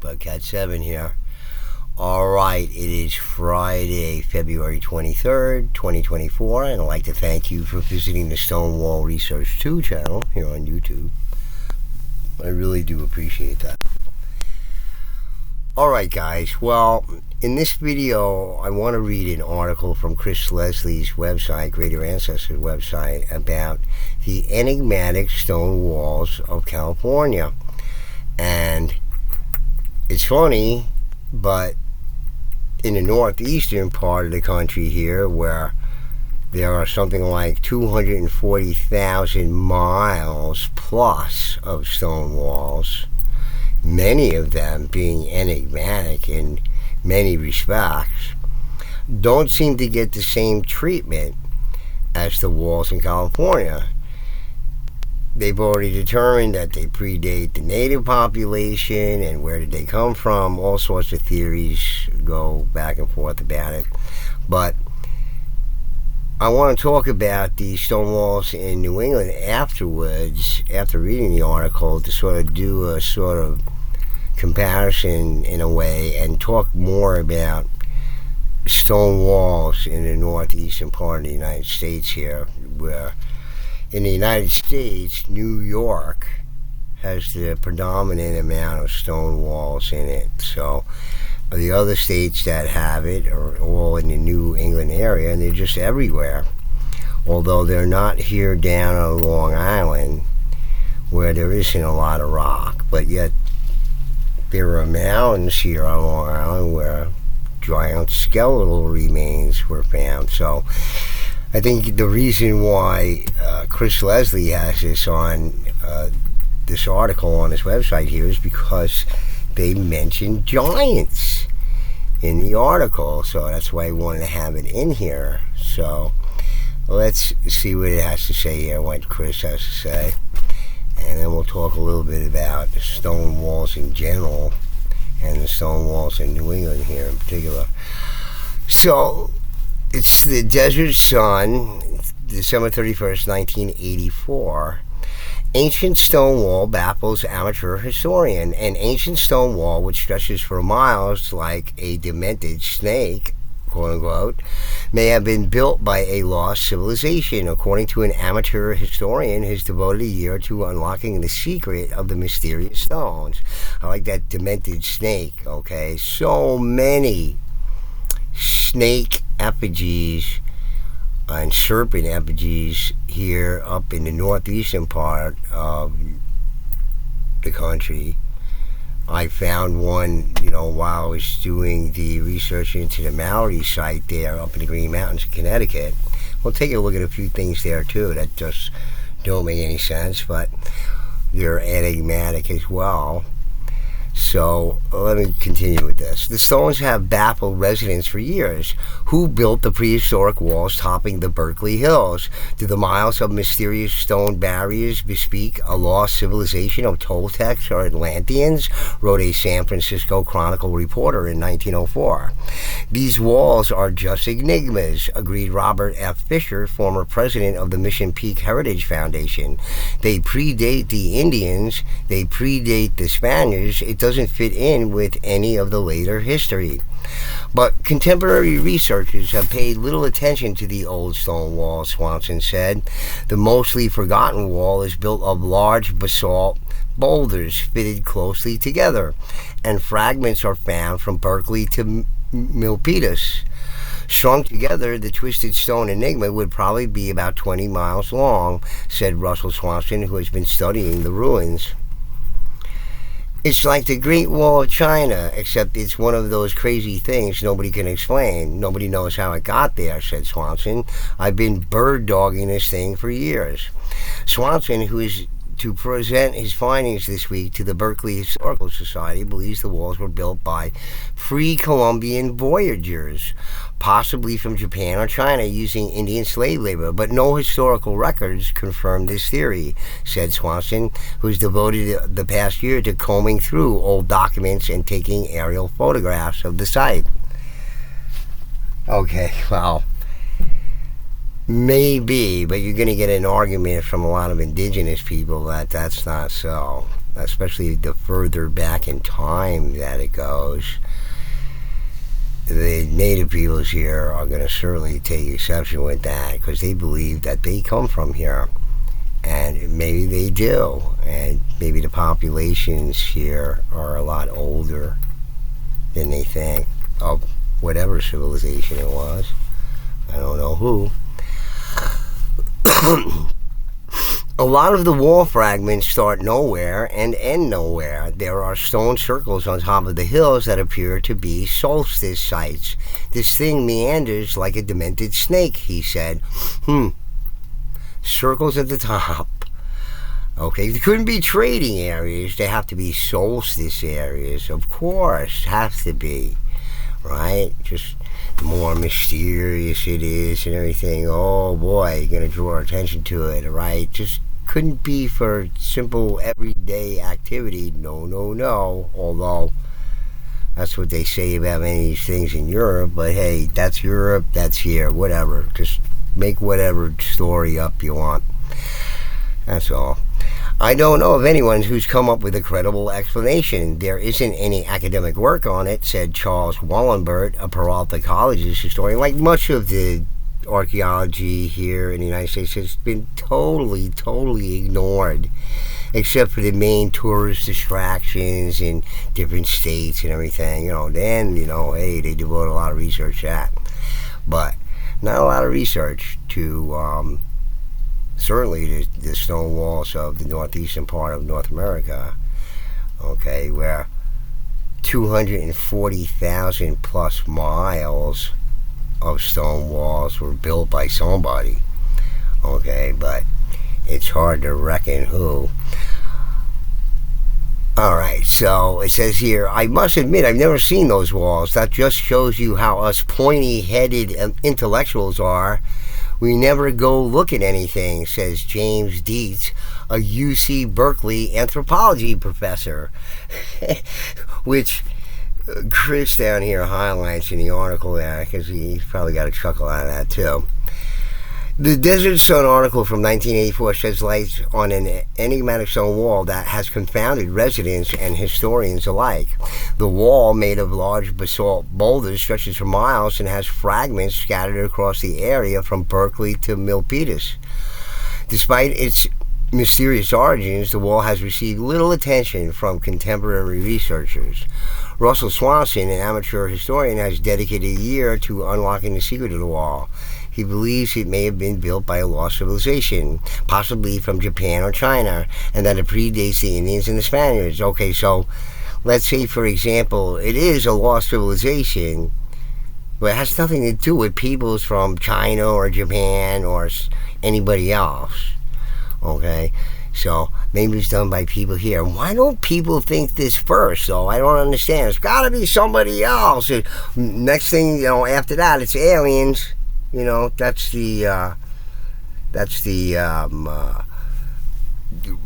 but Cat 7 here. Alright, it is Friday, February 23rd, 2024, and I'd like to thank you for visiting the Stonewall Research 2 channel here on YouTube. I really do appreciate that. Alright guys, well, in this video I want to read an article from Chris Leslie's website, Greater Ancestors website, about the enigmatic stone walls of California. And it's funny, but in the northeastern part of the country here, where there are something like 240,000 miles plus of stone walls, many of them being enigmatic in many respects, don't seem to get the same treatment as the walls in California. They've already determined that they predate the native population, and where did they come from? All sorts of theories go back and forth about it. But I want to talk about the stone walls in New England afterwards, after reading the article, to sort of do a sort of comparison in a way and talk more about stone walls in the northeastern part of the United States here, where in the United States, New York has the predominant amount of stone walls in it. So the other states that have it are all in the New England area, and they're just everywhere. Although they're not here down on Long Island, where there isn't a lot of rock. But yet there are mountains here on Long Island where giant skeletal remains were found. So I think the reason why Chris Leslie has this on this article on his website here is because they mentioned giants in the article, so that's why I wanted to have it in here. So let's see what it has to say here, what Chris has to say, and then we'll talk a little bit about the stone walls in general and the stone walls in New England here in particular. So it's the Desert Sun, December 31st, 1984. Ancient stone wall baffles amateur historian. An ancient stone wall which stretches for miles like a demented snake, quote unquote, may have been built by a lost civilization. According to an amateur historian, has devoted a year to unlocking the secret of the mysterious stones. I like that demented snake, okay? So many snake effigies and serpent effigies here up in the northeastern part of the country. I found one, while I was doing the research into the Maori site there up in the Green Mountains of Connecticut. We'll take a look at a few things there too that just don't make any sense, but they're enigmatic as well. So let me continue with this. The stones have baffled residents for years. Who built the prehistoric walls topping the Berkeley Hills? Do the miles of mysterious stone barriers bespeak a lost civilization of Toltecs or Atlanteans? Wrote a San Francisco Chronicle reporter in 1904. These walls are just enigmas, agreed Robert F. Fisher, former president of the Mission Peak Heritage Foundation. They predate the Indians. They predate the Spaniards. It doesn't fit in with any of the later history. But contemporary researchers have paid little attention to the old stone wall, Swanson said. The mostly forgotten wall is built of large basalt boulders fitted closely together, and fragments are found from Berkeley to Milpitas. Strung together, the twisted stone enigma would probably be about 20 miles long, said Russell Swanson, who has been studying the ruins. It's like the Great Wall of China, except it's one of those crazy things nobody can explain. Nobody knows how it got there, said Swanson. I've been bird dogging this thing for years. Swanson, who is to present his findings this week to the Berkeley Historical Society, believes the walls were built by pre-Columbian voyagers, possibly from Japan or China, using Indian slave labor, but no historical records confirm this theory, said Swanson, who's devoted the past year to combing through old documents and taking aerial photographs of the site. Okay, well, maybe, but you're going to get an argument from a lot of indigenous people that that's not so. especially the further back in time that it goes. The native peoples here are going to certainly take exception with that because they believe that they come from here. And maybe they do. And maybe the populations here are a lot older than they think of whatever civilization it was. I don't know who. A lot of the wall fragments start nowhere and end nowhere. There are stone circles on top of the hills that appear to be solstice sites. This thing meanders like a demented snake, he said. Circles at the top. Okay, there couldn't be trading areas. They have to be solstice areas. Of course, have to be. Right? Just the more mysterious it is and everything, oh boy, you're going to draw attention to it, right? Just couldn't be for simple everyday activity. No, no, no. Although that's what they say about many of these things in Europe. But hey, that's Europe, that's here, whatever. Just make whatever story up you want. That's all. I don't know of anyone who's come up with a credible explanation. There isn't any academic work on it, said Charles Wallenbert, a Peralta College's historian. Like much of the archaeology here in the United States has been totally ignored, except for the main tourist distractions in different states and everything. Then, hey, they devote a lot of research to that. But not a lot of research to certainly the stone walls of the northeastern part of North America, okay, where 240,000 plus miles of stone walls were built by somebody, okay, but it's hard to reckon who. Alright, so it says here, I must admit I've never seen those walls. That just shows you how us pointy-headed intellectuals are. We never go look at anything, says James Dietz, a UC Berkeley anthropology professor, which Chris down here highlights in the article there, because he's probably got a chuckle out of that too. The Desert Sun article from 1984 sheds light on an enigmatic stone wall that has confounded residents and historians alike. The wall, made of large basalt boulders, stretches for miles and has fragments scattered across the area from Berkeley to Milpitas. Despite its mysterious origins, the wall has received little attention from contemporary researchers. Russell Swanson, an amateur historian, has dedicated a year to unlocking the secret of the wall. He believes it may have been built by a lost civilization, possibly from Japan or China, and that it predates the Indians and the Spaniards. Okay, so let's say, for example, it is a lost civilization, but it has nothing to do with peoples from China or Japan or anybody else. Okay, so maybe it's done by people here. Why don't people think this first, though? I don't understand. It's got to be somebody else. Next thing, after that, it's aliens. That's the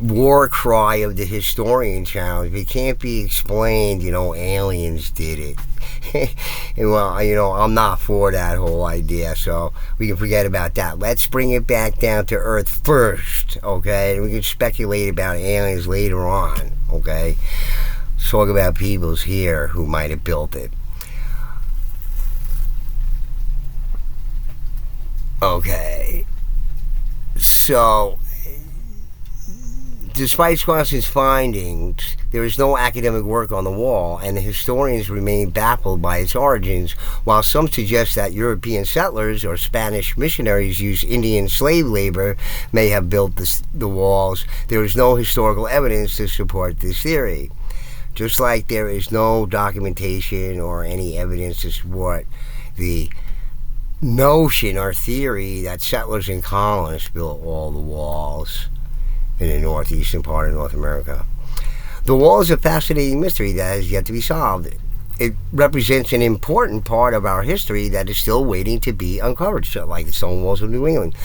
war cry of the historian challenge. It can't be explained, aliens did it. And well, I'm not for that whole idea, so we can forget about that. Let's bring it back down to Earth first, okay? And we can speculate about aliens later on, okay? Let's talk about peoples here who might have built it. Okay, so despite Swanson's findings, there is no academic work on the wall, and the historians remain baffled by its origins. While some suggest that European settlers or Spanish missionaries used Indian slave labor may have built the walls, there is no historical evidence to support this theory. Just like there is no documentation or any evidence to support the notion or theory that settlers and colonists built all the walls in the northeastern part of North America. The wall is a fascinating mystery that has yet to be solved. It represents an important part of our history that is still waiting to be uncovered, like the stone walls of New England.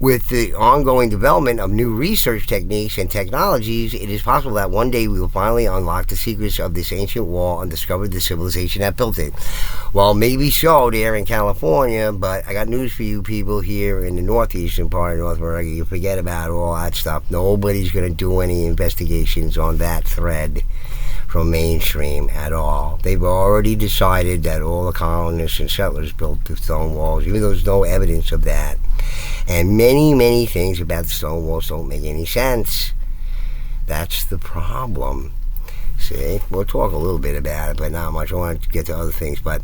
With the ongoing development of new research techniques and technologies, it is possible that one day we will finally unlock the secrets of this ancient wall and discover the civilization that built it. Well, maybe so there in California, but I got news for you people here in the northeastern part of North America. You forget about all that stuff. Nobody's going to do any investigations on that thread from mainstream at all. They've already decided that all the colonists and settlers built the stone walls, even though there's no evidence of that. And many, many things about the stone walls don't make any sense. That's the problem. See, we'll talk a little bit about it, but not much. I want to get to other things. But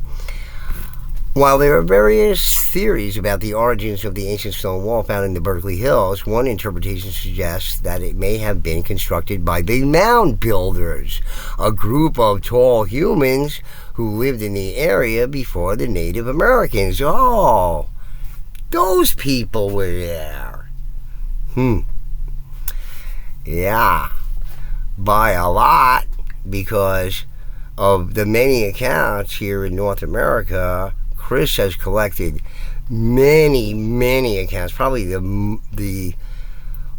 while there are various theories about the origins of the ancient stone wall found in the Berkeley Hills, one interpretation suggests that it may have been constructed by the mound builders, a group of tall humans who lived in the area before the Native Americans. Oh, those people were there. Yeah, by a lot, because of the many accounts here in North America. Chris has collected many, many accounts, probably the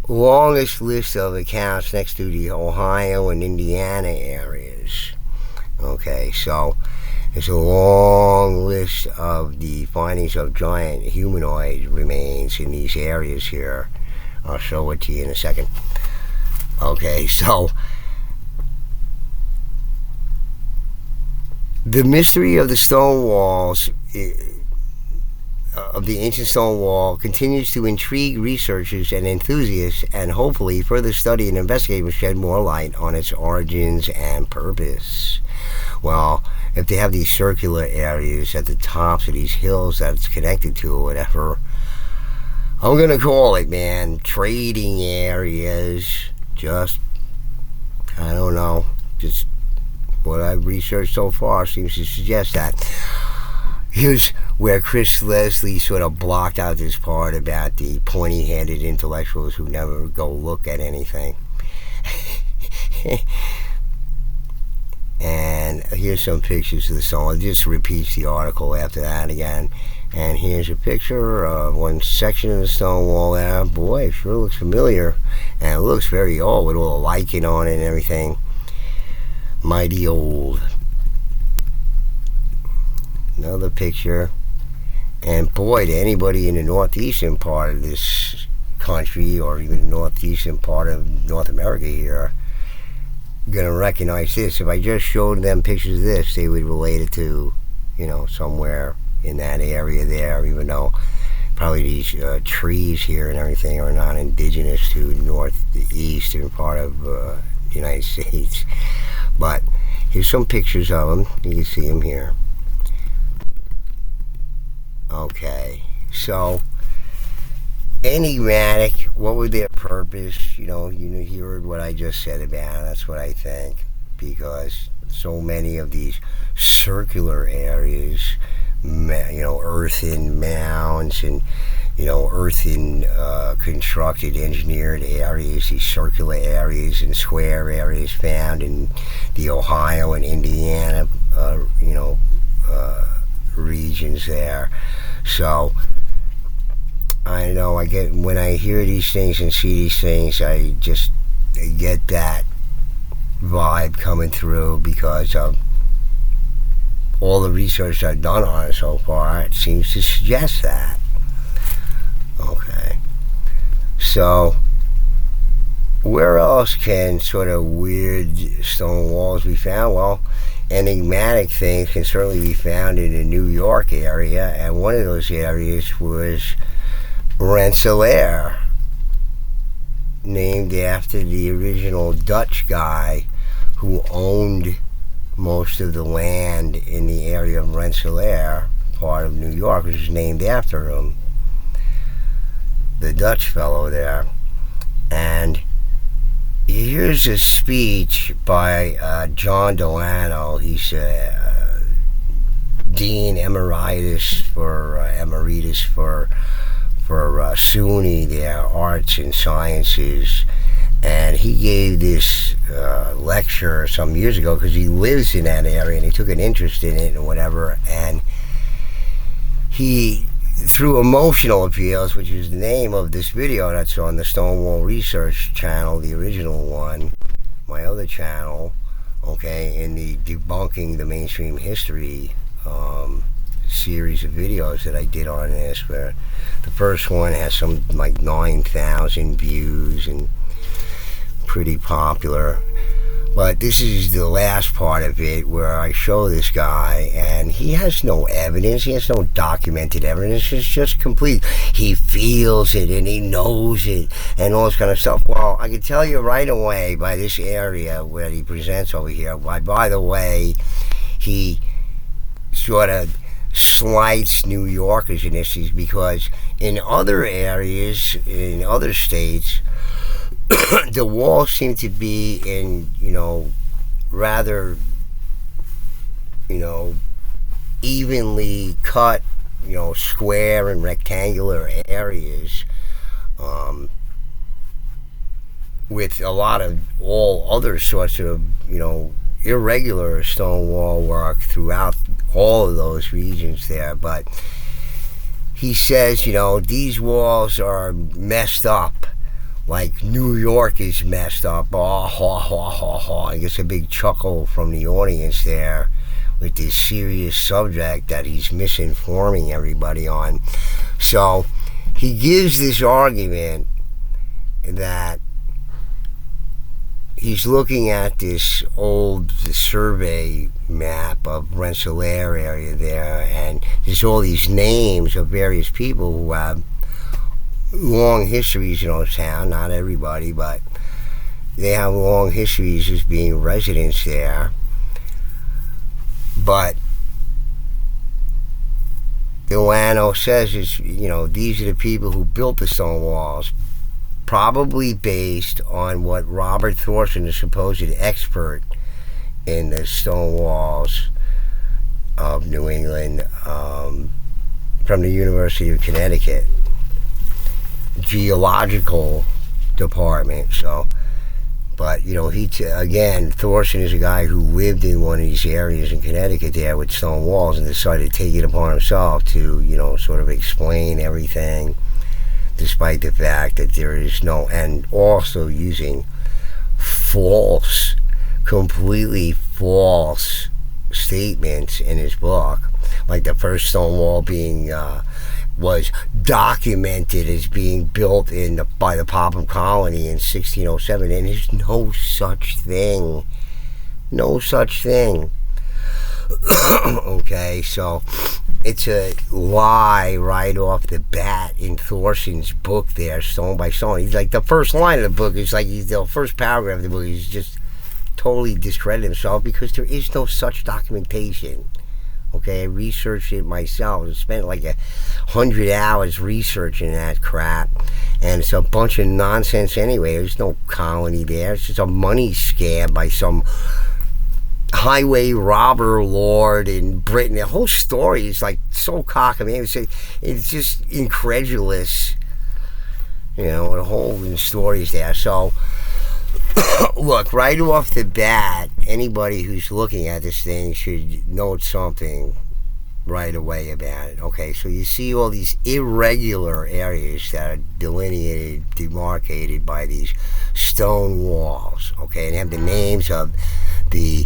longest list of accounts next to the Ohio and Indiana areas. Okay, so there's a long list of the findings of giant humanoid remains in these areas here. I'll show it to you in a second. Okay, so the mystery of the stone walls, of the ancient stone wall, continues to intrigue researchers and enthusiasts, and hopefully further study and investigate will shed more light on its origins and purpose. Well, if they have these circular areas at the tops of these hills that it's connected to or whatever, I'm going to call it, man, trading areas. Just, I don't know, just what I've researched so far seems to suggest that. Here's where Chris Leslie sort of blocked out this part about the pointy-handed intellectuals who never go look at anything. And here's some pictures of the stone. It just repeats the article after that again. And here's a picture of one section of the stone wall there. Boy, it sure looks familiar. And it looks very old with all the lichen on it and everything. Mighty old. Another picture. And boy, to anybody in the northeastern part of this country, or even the northeastern part of North America here, gonna recognize this. If I just showed them pictures of this, they would relate it to, somewhere in that area there, even though probably these trees here and everything are not indigenous to the northeastern part of the United States. But here's some pictures of them. You can see them here. Okay, so Enigmatic, what was their purpose? You heard what I just said about it. That's what I think, because so many of these circular areas, earthen mounds and earthen constructed, engineered areas, these circular areas and square areas found in the Ohio and Indiana, regions there. So I know when I hear these things and see these things, I just get that vibe coming through because of all the research I've done on it so far. It seems to suggest that. Okay, so where else can sort of weird stone walls be found? Well, enigmatic things can certainly be found in the New York area, and one of those areas was Rensselaer, named after the original Dutch guy who owned most of the land in the area of Rensselaer, part of New York, which is named after him, the Dutch fellow there. And here's a speech by John Delano. He's Dean Emeritus for SUNY, their Arts and Sciences, and he gave this lecture some years ago because he lives in that area and he took an interest in it and whatever, and he through emotional appeals, which is the name of this video that's on the Stonewall Research channel, the original one, my other channel, okay, in the debunking the mainstream history series of videos that I did on this, where the first one has some like 9,000 views and pretty popular. But this is the last part of it where I show this guy, and he has no evidence. He has no documented evidence. It's just complete. He feels it and he knows it and all this kind of stuff. Well, I can tell you right away by this area where he presents over here. By the way, he sort of slights New Yorkers in this, because in other areas, in other states, the walls seem to be in, rather, evenly cut, square and rectangular areas, with a lot of all other sorts of, irregular stone wall work throughout all of those regions there. But he says, these walls are messed up. Like New York is messed up. Oh, ha, ha, ha, ha. He gets a big chuckle from the audience there with this serious subject that he's misinforming everybody on. So he gives this argument that he's looking at this old survey map of Rensselaer area there, and there's all these names of various people who have long histories in our town. Not everybody, but they have long histories as being residents there. But Delano says these are the people who built the stone walls, probably based on what Robert Thorson, the supposed expert in the stone walls of New England, from the University of Connecticut geological department. So, but again, Thorson is a guy who lived in one of these areas in Connecticut there with stone walls, and decided to take it upon himself to sort of explain everything, despite the fact that there is no, and also using false, completely false statements in his book, like the first stone wall being was documented as being built by the Popham colony in 1607, and there's no such thing. No such thing. Okay, so it's a lie right off the bat in Thorson's book there, stone by stone. He's like, the first line of the book is like, the first paragraph of the book, he's just totally discredited himself, because there is no such documentation. Okay, I researched it myself. I spent like 100 hours researching that crap, and it's a bunch of nonsense anyway. There's no colony there. It's just a money scam by some highway robber lord in Britain. The whole story is like so cockamamie. It's just incredulous. The whole story is there. So, look, right off the bat, anybody who's looking at this thing should note something right away about it. Okay, so you see all these irregular areas that are delineated, demarcated by these stone walls. Okay, and have the names of the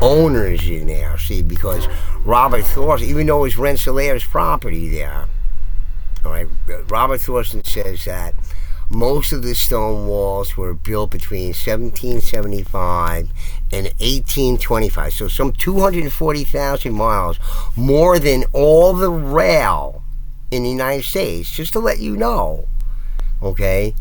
owners in there. See, because Robert Thorson, even though it's Rensselaer's property there, all right, Robert Thorson says that most of the stone walls were built between 1775 and 1825. So some 240,000 miles, more than all the rail in the United States, just to let you know. Okay?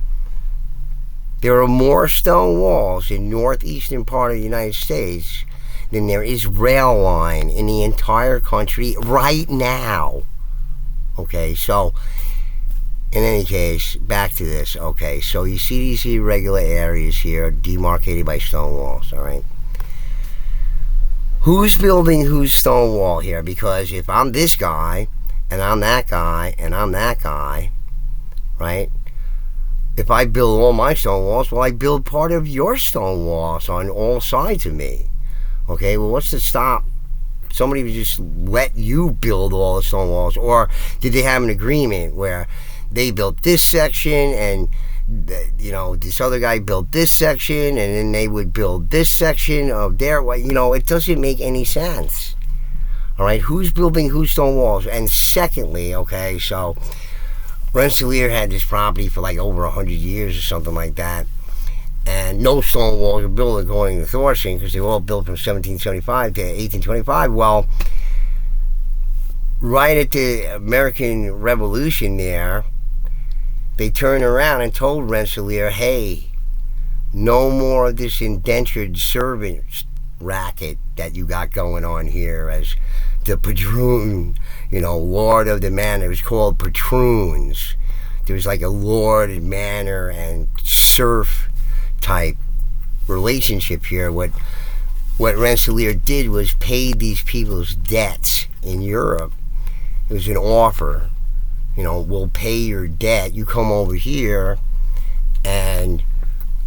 There are more stone walls in northeastern part of the United States than there is rail line in the entire country right now. Okay, so in any case, back to this. Okay, so you see these irregular areas here demarcated by stone walls, all right? Who's building whose stone wall here? Because if I'm this guy, and I'm that guy, and I'm that guy, right? If I build all my stone walls, well, I build part of your stone walls on all sides of me. Okay, well, what's to stop somebody would just let you build all the stone walls, or did they have an agreement where they built this section and this other guy built this section and then they would build this section of their way? It doesn't make any sense. All right, who's building whose stone walls? And secondly, okay, so Rensselaer had this property for like over 100 years or something like that, and no stone walls were built according to Thorson, because they were all built from 1775 to 1825. Well, right at the American Revolution there, they turned around and told Rensselaer, hey, no more of this indentured servant racket that you got going on here as the patroon, lord of the manor. It was called patroons. There was like a lord and manor and serf type relationship here. What Rensselaer did was pay these people's debts in Europe. It was an offer. We'll pay your debt. You come over here and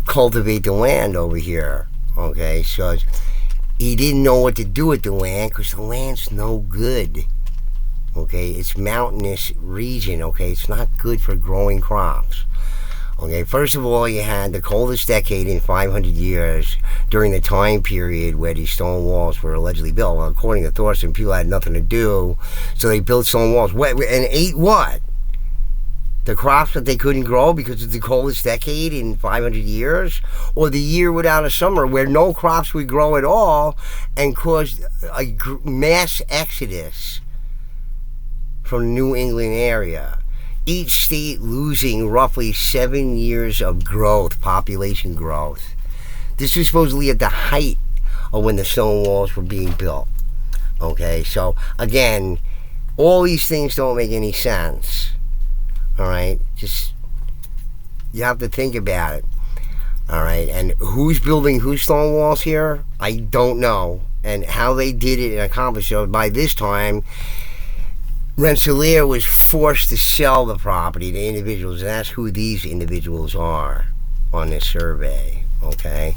cultivate the land over here. Okay, so he didn't know what to do with the land because the land's no good. Okay, it's mountainous region. Okay, it's not good for growing crops. Okay, first of all, you had the coldest decade in 500 years during the time period where these stone walls were allegedly built. Well, according to Thorson, people had nothing to do, so they built stone walls. And ate what? The crops that they couldn't grow because it's the coldest decade in 500 years? Or the year without a summer where no crops would grow at all and caused a mass exodus from the New England area? Each state losing roughly 7 years of growth, population growth. This was supposedly at the height of when the stone walls were being built. Okay, so again, all these things don't make any sense. All right, just, you have to think about it. All right, and who's building whose stone walls here? I don't know. And how they did it and accomplished it, by this time, Rensselaer was forced to sell the property to individuals, and that's who these individuals are on this survey, okay?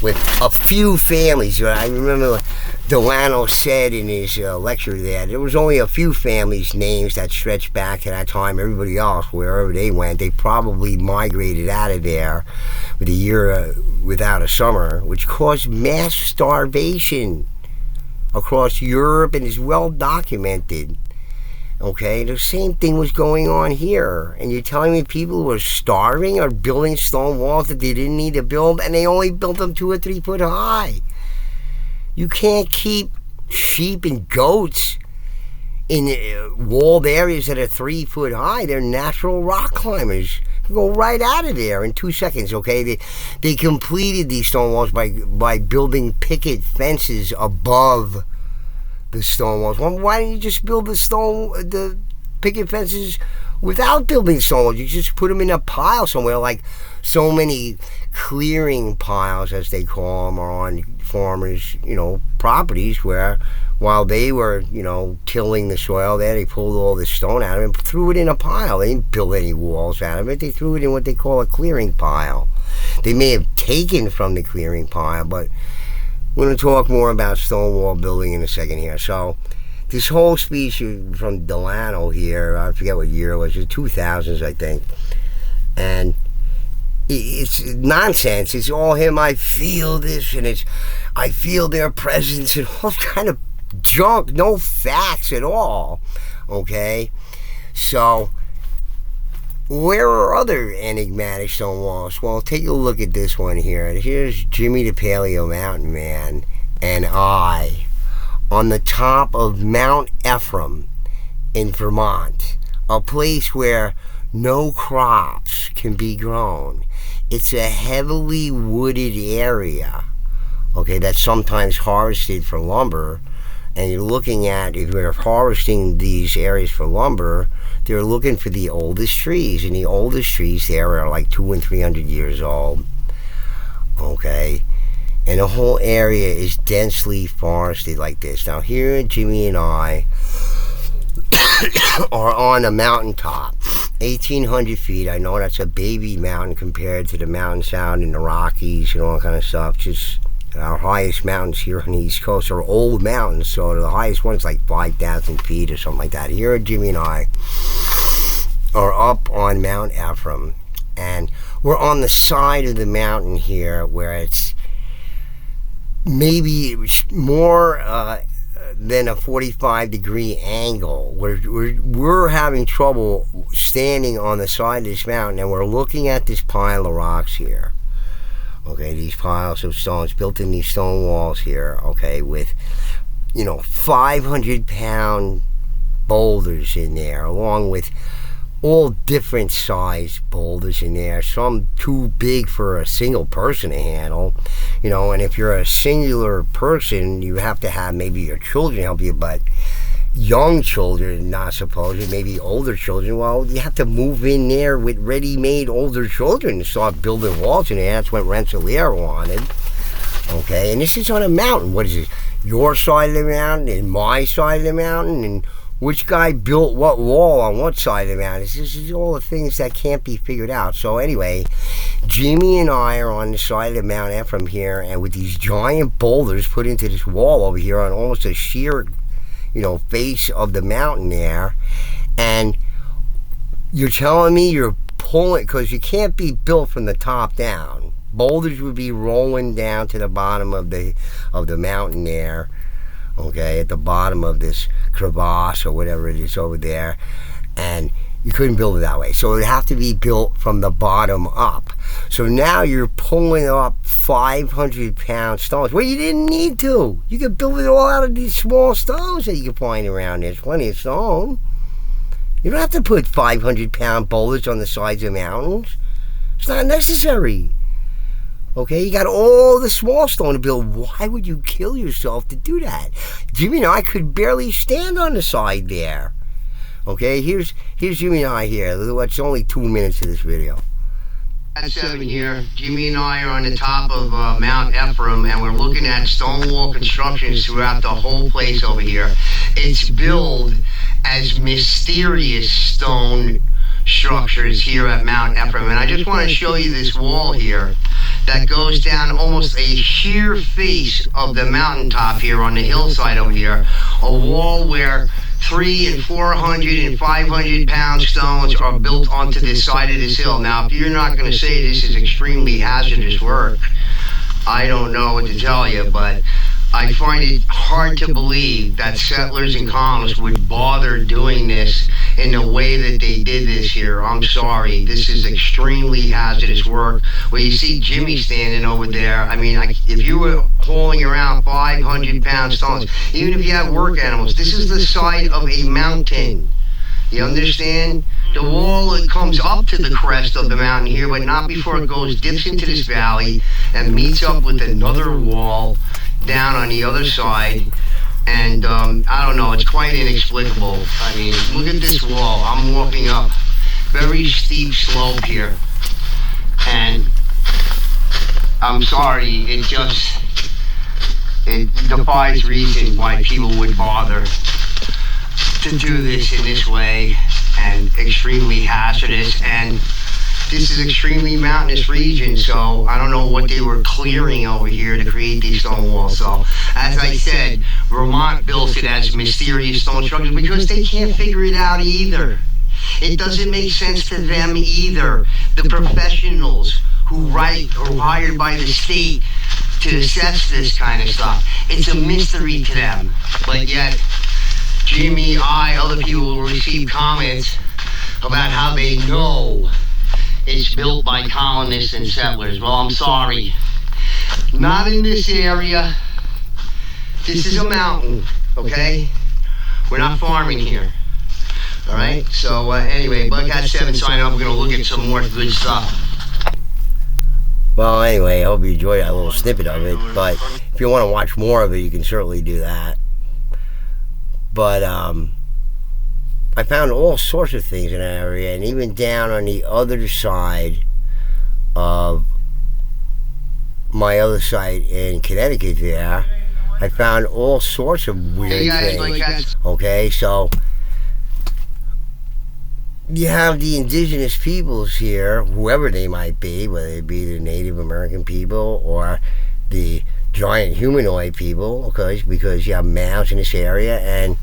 With a few families. I remember Delano said in his lecture there was only a few families' names that stretched back to that time. Everybody else, wherever they went, they probably migrated out of there with a year without a summer, which caused mass starvation across Europe and is well documented. Okay, the same thing was going on here. And you're telling me people were starving or building stone walls that they didn't need to build, and they only built them 2 or 3 foot high. You can't keep sheep and goats in walled areas that are 3 foot high. They're natural rock climbers. You go right out of there in 2 seconds, okay? They completed these stone walls by building picket fences above the stone walls. Well, why don't you just build the picket fences without building stone walls? You just put them in a pile somewhere, like so many clearing piles, as they call them, are on farmers, properties where while they were, tilling the soil there, they pulled all the stone out of it and threw it in a pile. They didn't build any walls out of it. They threw it in what they call a clearing pile. They may have taken from the clearing pile, but we're going to talk more about stone wall building in a second here. So this whole speech from Delano here, I forget what year it was, the 2000s, I think. And it's nonsense. It's all him, I feel this, and I feel their presence, and all kind of junk, no facts at all. Okay? So where are other enigmatic stone walls? Well, take a look at this one here. Here's Jimmy the Paleo Mountain Man and I on the top of Mount Ephraim in Vermont, a place where no crops can be grown. It's a heavily wooded area, okay, that's sometimes harvested for lumber. And you're looking at, if we're harvesting these areas for lumber, they're looking for the oldest trees. And the oldest trees there are like 200 and 300 years old. Okay? And the whole area is densely forested like this. Now here, Jimmy and I are on a mountaintop, 1,800 feet. I know that's a baby mountain compared to the mountains out in the Rockies and all kind of stuff. Just Our highest mountains here on the East Coast are old mountains, so the highest one is like 5,000 feet or something like that. Here, Jimmy and I are up on Mount Ephraim, and we're on the side of the mountain here where it's maybe more than a 45-degree angle. We're having trouble standing on the side of this mountain, and we're looking at this pile of rocks here. Okay, these piles of stones built in these stone walls here, okay, with, 500-pound boulders in there, along with all different sized boulders in there, some too big for a single person to handle, and if you're a singular person, you have to have maybe your children help you, but young children, not supposed, maybe older children, well, you have to move in there with ready-made older children to start building walls in there. That's what Rensselaer wanted. Okay, and this is on a mountain. What is it? Your side of the mountain and my side of the mountain, and which guy built what wall on what side of the mountain? This is all the things that can't be figured out. So anyway, Jimmy and I are on the side of Mount Ephraim here, and with these giant boulders put into this wall over here on almost a sheer face of the mountain there, and you're telling me you're pulling, because you can't be built from the top down. Boulders would be rolling down to the bottom of the mountain there, okay, at the bottom of this crevasse or whatever it is over there, and you couldn't build it that way. So it would have to be built from the bottom up. So now you're pulling up 500-pound stones. Well, you didn't need to. You could build it all out of these small stones that you can find around. There's plenty of stone. You don't have to put 500-pound boulders on the sides of mountains. It's not necessary. Okay, you got all the small stone to build. Why would you kill yourself to do that? Jimmy and I could barely stand on the side there. Okay, here's Jimmy and I here. It's only 2 minutes of this video. At 7 here, Jimmy and I are on the top of Mount Ephraim, and we're looking at stone wall constructions throughout the whole place over here. It's billed as mysterious stone structures here at Mount Ephraim, and I just want to show you this wall here that goes down almost a sheer face of the mountaintop here on the hillside over here. A wall where 300 and 400 and 500-pound stones are built onto this side of this hill. Now, if you're not going to say this is extremely hazardous work, I don't know what to tell you, but I find it hard to believe that settlers and colonists would bother doing this in the way that they did this here. I'm sorry. This is extremely hazardous work. Well, you see Jimmy standing over there. I mean, if you were hauling around 500-pound stones, even if you have work animals, this is the side of a mountain. You understand? The wall, it comes up to the crest of the mountain here, but not before it dips into this valley and meets up with another wall down on the other side. And I don't know, it's quite inexplicable. I mean, look at this wall. I'm walking up very steep slope here, and I'm sorry, it defies reason why people would bother to do this in this way, and extremely hazardous. And this is extremely mountainous region, so I don't know what they were clearing over here to create these stone walls. So, as I said, Vermont builds it as mysterious stone structures because they can't figure it out either. It doesn't make sense to them either. The professionals who write or hired by the state to assess this kind of stuff, it's a mystery to them. But yet, Jimmy, other people will receive comments about how they know it's built by colonists and settlers. Well, I'm sorry. Not in this area. This is a mountain, okay? We're not farming here. All right? So, anyway, Bugcat 7 signing up. We're going to look at some more good stuff. Well, anyway, I hope you enjoyed that little snippet of it. But if you want to watch more of it, you can certainly do that. But, I found all sorts of things in that area, and even down on the other side of my other site in Connecticut there, I found all sorts of weird things. Okay, so you have the indigenous peoples here, whoever they might be, whether it be the Native American people or the giant humanoid people, okay, because you have mounds in this area. And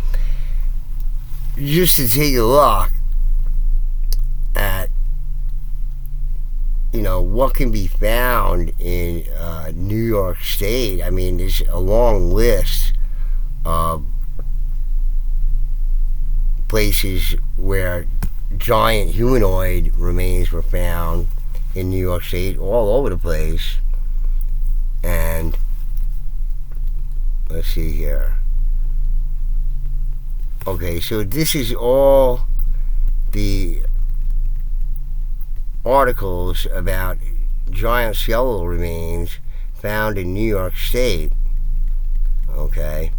just to take a look at, what can be found in New York State. I mean, there's a long list of places where giant humanoid remains were found in New York State, all over the place. And let's see here. Okay, so this is all the articles about giant skeletal remains found in New York State. Okay.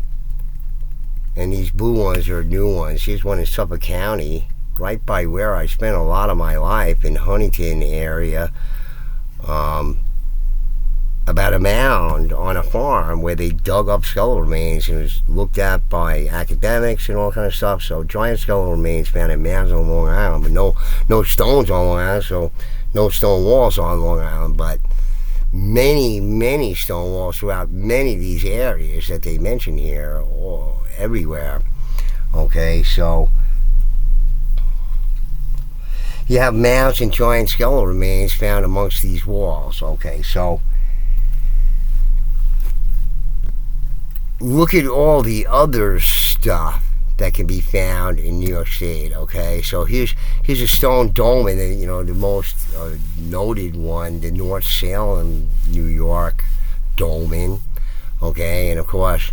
And these blue ones are new ones. Here's one in Suffolk County, right by where I spent a lot of my life, in Huntington area. About a mound on a farm where they dug up skeletal remains, and it was looked at by academics and all kind of stuff. So giant skeletal remains found in mounds on Long Island, but no stones on Long Island, so no stone walls on Long Island, but many stone walls throughout many of these areas that they mention here, or everywhere. Okay, so you have mounds and giant skeletal remains found amongst these walls. Okay, so look at all the other stuff that can be found in New York State. Okay, so here's a stone dolmen, the most noted one, the North Salem, New York dolmen. Okay, and of course,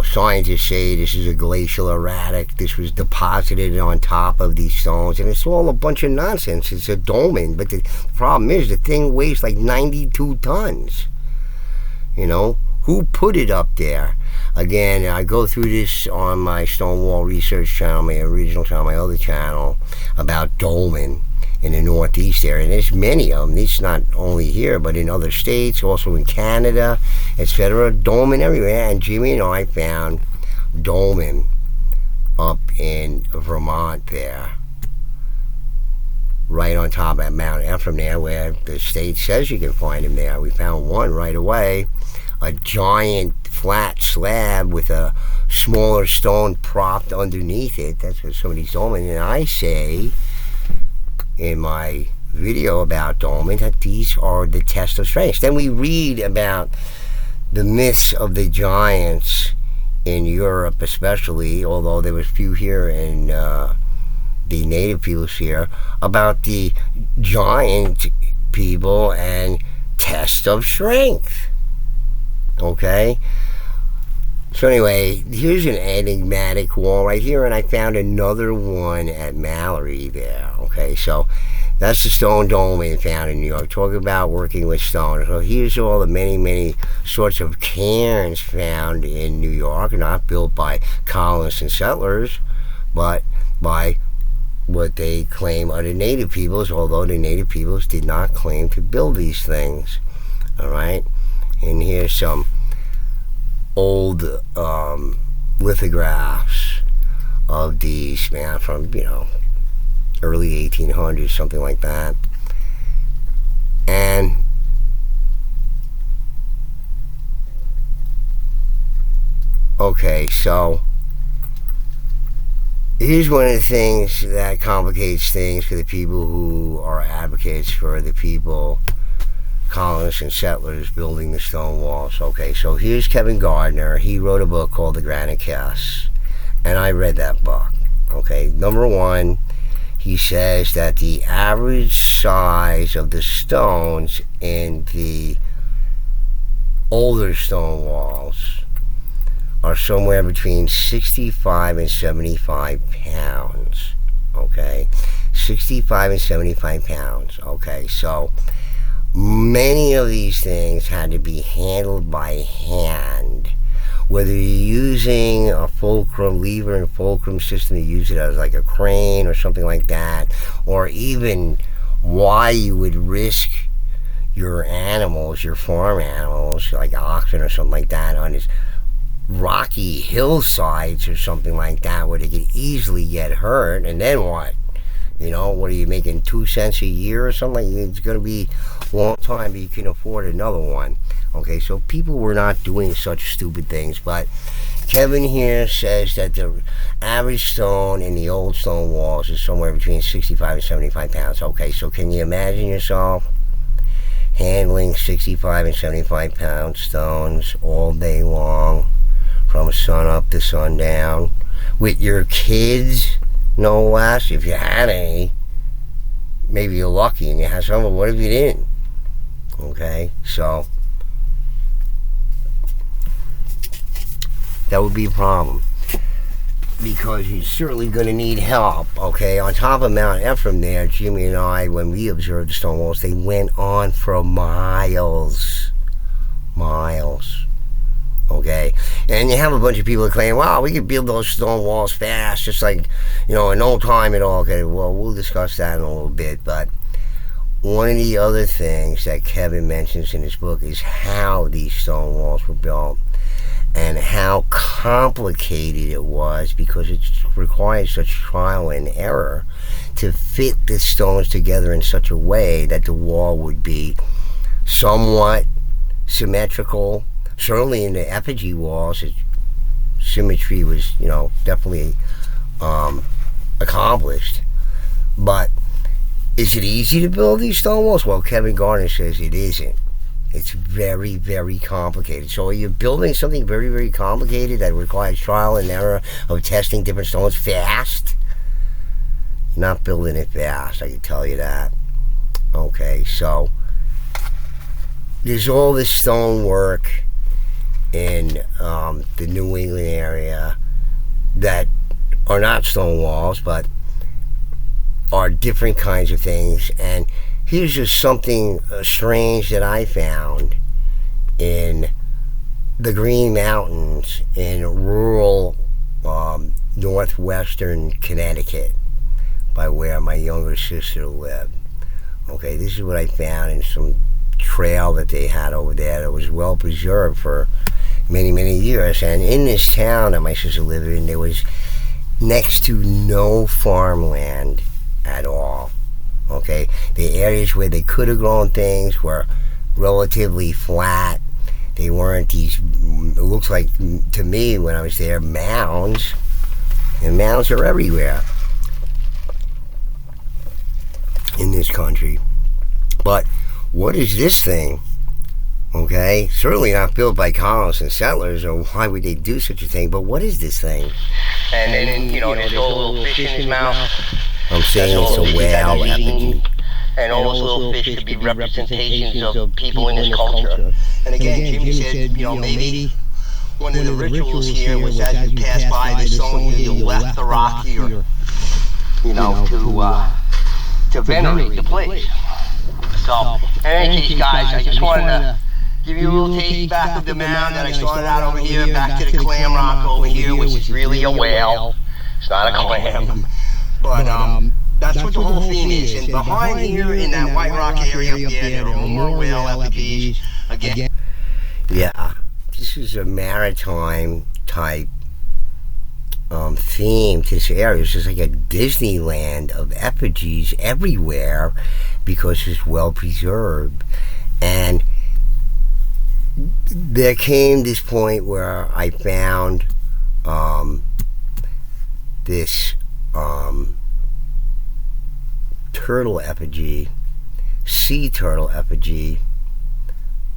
scientists say this is a glacial erratic. This was deposited on top of these stones, and it's all a bunch of nonsense. It's a dolmen, but the problem is the thing weighs like 92 tons. Who put it up there? Again, I go through this on my Stonewall Research channel, my original channel, my other channel, about dolmen in the Northeast area. And there's many of them. It's not only here, but in other states, also in Canada, etc. Dolmen everywhere. And Jimmy and I found dolmen up in Vermont there, right on top of Mount Ephraim there, where the state says you can find them there. We found one right away. A giant flat slab with a smaller stone propped underneath it. That's what some of these dolmen. And I say in my video about dolmen that these are the test of strength. Then we read about the myths of the giants in Europe, especially, although there was few here in the native peoples here, about the giant people and test of strength. Okay, so anyway, here's an enigmatic wall right here, and I found another one at Mallory there. Okay, so that's the stone dolmen found in New York. Talking about working with stone. So here's all the many sorts of cairns found in New York, not built by colonists and settlers, but by what they claim are the native peoples, although the native peoples did not claim to build these things. All right. And here's some old lithographs of these, man, from, early 1800s, something like that. And okay, so here's one of the things that complicates things for the people who are advocates for the people, colonists and settlers, building the stone walls. Okay, so here's Kevin Gardner. He wrote a book called The Granite Kiss, and I read that book. Okay, number one, he says that the average size of the stones in the older stone walls are somewhere between 65 and 75 pounds. Okay, 65 and 75 pounds. Okay, so many of these things had to be handled by hand. Whether you're using a fulcrum, lever and fulcrum system, to use it as like a crane or something like that, or even why you would risk your animals, your farm animals, like oxen or something like that, on these rocky hillsides or something like that, where they could easily get hurt. And then what? What are you making, 2 cents a year or something? It's going to be a long time, but you can afford another one. Okay, so people were not doing such stupid things, but Kevin here says that the average stone in the old stone walls is somewhere between 65 and 75 pounds. Okay, so can you imagine yourself handling 65 and 75 pound stones all day long from sun up to sundown with your kids, no less? If you had any, maybe you're lucky and you had some, but what if you didn't? Okay, so that would be a problem, because you're certainly going to need help. Okay, on top of Mount Ephraim there, Jimmy and I, when we observed the stone walls, they went on for miles. Okay, and you have a bunch of people that claim, wow, we could build those stone walls fast, just like, in no time at all. Okay, well, we'll discuss that in a little bit, but one of the other things that Kevin mentions in his book is how these stone walls were built and how complicated it was, because it required such trial and error to fit the stones together in such a way that the wall would be somewhat symmetrical. Certainly in the effigy walls, symmetry was, definitely accomplished. But is it easy to build these stone walls? Well, Kevin Garner says it isn't. It's very, very complicated. So are you building something very, very complicated that requires trial and error of testing different stones fast? You're not building it fast, I can tell you that. Okay, so there's all this stonework in the New England area that are not stone walls, but are different kinds of things. And here's just something strange that I found in the Green Mountains in rural northwestern Connecticut, by where my younger sister lived. Okay, this is what I found in some trail that they had over there that was well preserved for many, many years. And in this town that my sister lived in, there was next to no farmland at all. Okay, the areas where they could have grown things were relatively flat. They weren't these, it looks like to me when I was there, mounds. And mounds are everywhere in this country. But what is this thing? Okay, certainly not built by colonists and settlers, or why would they do such a thing? But what is this thing? And then, there's a little fish in his mouth. I'm saying it's a whale effigy. And all those little fish could be representations of people in his culture. And again, Jimmy said, maybe one of the rituals here was as you pass by the stone here, you left the rock here, to venerate the place. So, in any case, guys, I just wanted to give you a little taste back of the mound that I started out over here, back to the clam rock over here, which is really a whale. It's not a clam. But that's what the whole theme is. And behind here in that White Rock area up there are more whale effigies. Again. Yeah, this is a maritime type theme to this area. It's just like a Disneyland of effigies everywhere because it's well preserved. And there came this point where I found this turtle effigy, sea turtle effigy.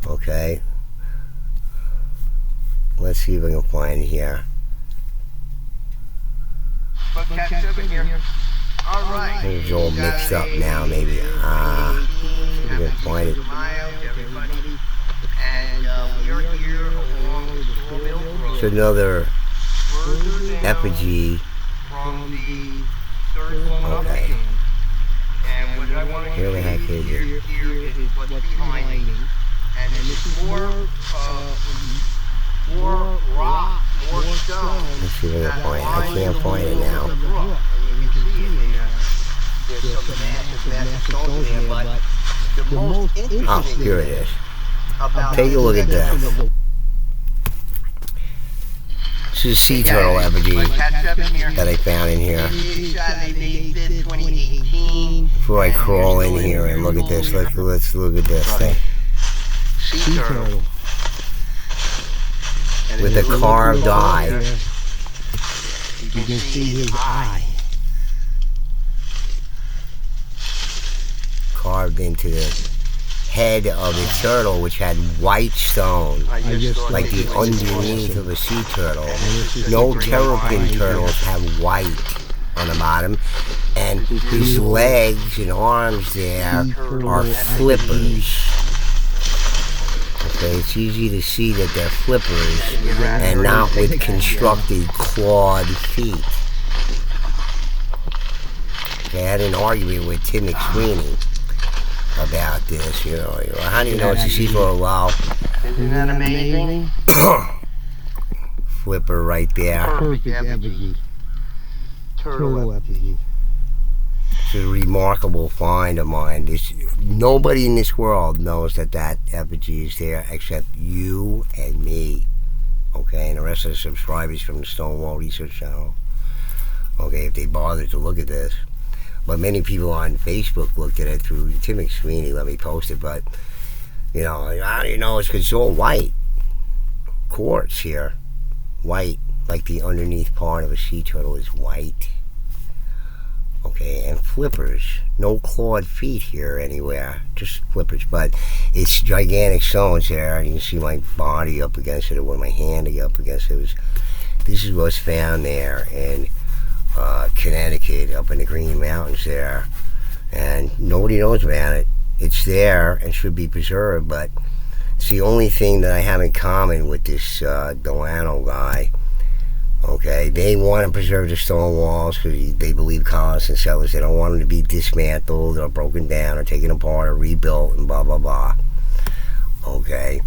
Okay, let's see if I can find it here. All right. It's all mixed up now, maybe. See if I can find it. It's another effigy. Okay. Here the heck is it? And it's more rock, more stone. Let's see if I can find it. I can't find it now. There's some massive stones there, but the most interesting. Oh, here it is. Take a look at that. This is sea turtle effigy that I found in here. Before I crawl in here and look at this, let's look at this thing. Sea turtle. with a carved eye. You can see his eye. Carved into the head of a turtle, which had white stone, like the underneath of a sea turtle. No terrapin turtles have white on the bottom, and his legs and arms there are flippers. Okay, it's easy to see that they're flippers and not with constructed clawed feet. Okay, I had an argument with Tim McSweeney about this, you know. How do you know it's a sea for a while? Isn't that amazing? Flipper right there. Perfect effigy. Turtle effigy. It's a remarkable find of mine. Nobody in this world knows that effigy is there except you and me. Okay, and the rest of the subscribers from the Stonewall Research Channel. Okay, if they bother to look at this. But many people on Facebook looked at it through Tim McSweeney, let me post it, but, you know, how do you know it's because it's all white. Quartz here. White, like the underneath part of a sea turtle is white. Okay, and flippers. No clawed feet here anywhere, just flippers, but it's gigantic stones there. You can see my body up against it, or with my hand up against it. This is what's found there in Connecticut, up in the Green Mountains there, and nobody knows about it. It's there and should be preserved, but it's the only thing that I have in common with this Delano guy. Okay, they want to preserve the stone walls because they believe colonists and settlers, they don't want them to be dismantled or broken down or taken apart or rebuilt and blah blah blah. Okay,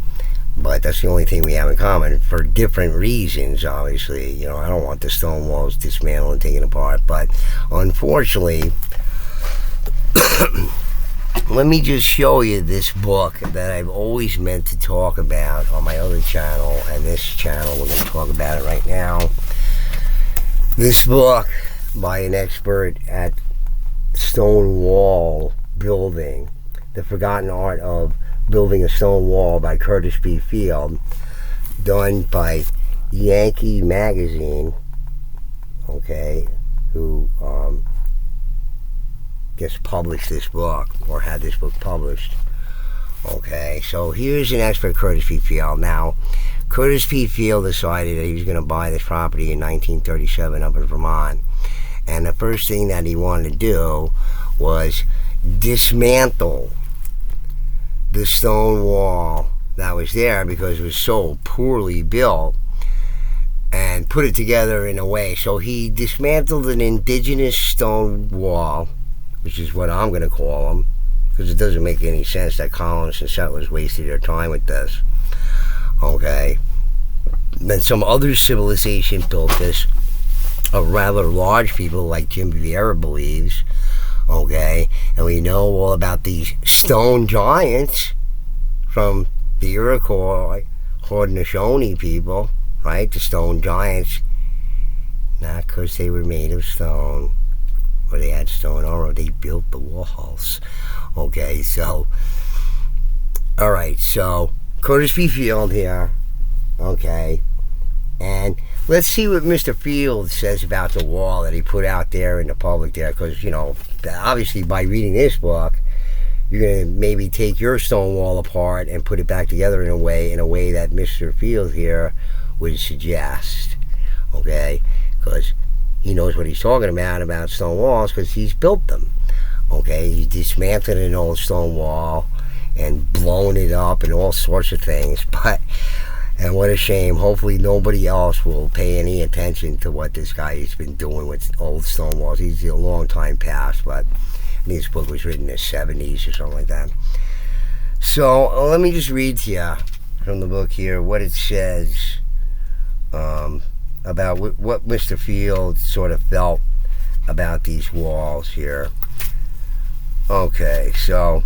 but that's the only thing we have in common for different reasons, obviously. You know, I don't want the stone walls dismantled and taken apart, but unfortunately, let me just show you this book that I've always meant to talk about on my other channel and this channel. We're going to talk about it right now. This book by an expert at stone wall building, The Forgotten Art of Building a Stone Wall by Curtis P. Field, done by Yankee Magazine, okay, who just published this book, or had this book published. Okay, so here's an expert, Curtis P. Field. Now, Curtis P. Field decided that he was going to buy this property in 1937 up in Vermont, and the first thing that he wanted to do was dismantle the stone wall that was there because it was so poorly built, and put it together in a way. So he dismantled an indigenous stone wall, which is what I'm going to call them, because it doesn't make any sense that colonists and settlers wasted their time with this. Okay. Then some other civilization built this, of rather large people like Jim Vieira believes. Okay, and we know all about these stone giants from the Iroquois, Haudenosaunee people, right? The stone giants, not because they were made of stone or they had stone armor, they built the walls. Okay, so, alright, so Curtis P. Field here, okay, and let's see what Mr. Field says about the wall that he put out there in the public there, because, you know, obviously by reading this book, you're going to maybe take your stone wall apart and put it back together in a way that Mr. Field here would suggest, okay, because he knows what he's talking about stone walls, because he's built them, okay. He dismantled an old stone wall and blown it up and all sorts of things, but, and what a shame, hopefully nobody else will pay any attention to what this guy has been doing with old stone walls. He's a long time past, but I think this book was written in the 70s or something like that. So let me just read to you from the book here what it says about what Mr. Field sort of felt about these walls here. Okay, so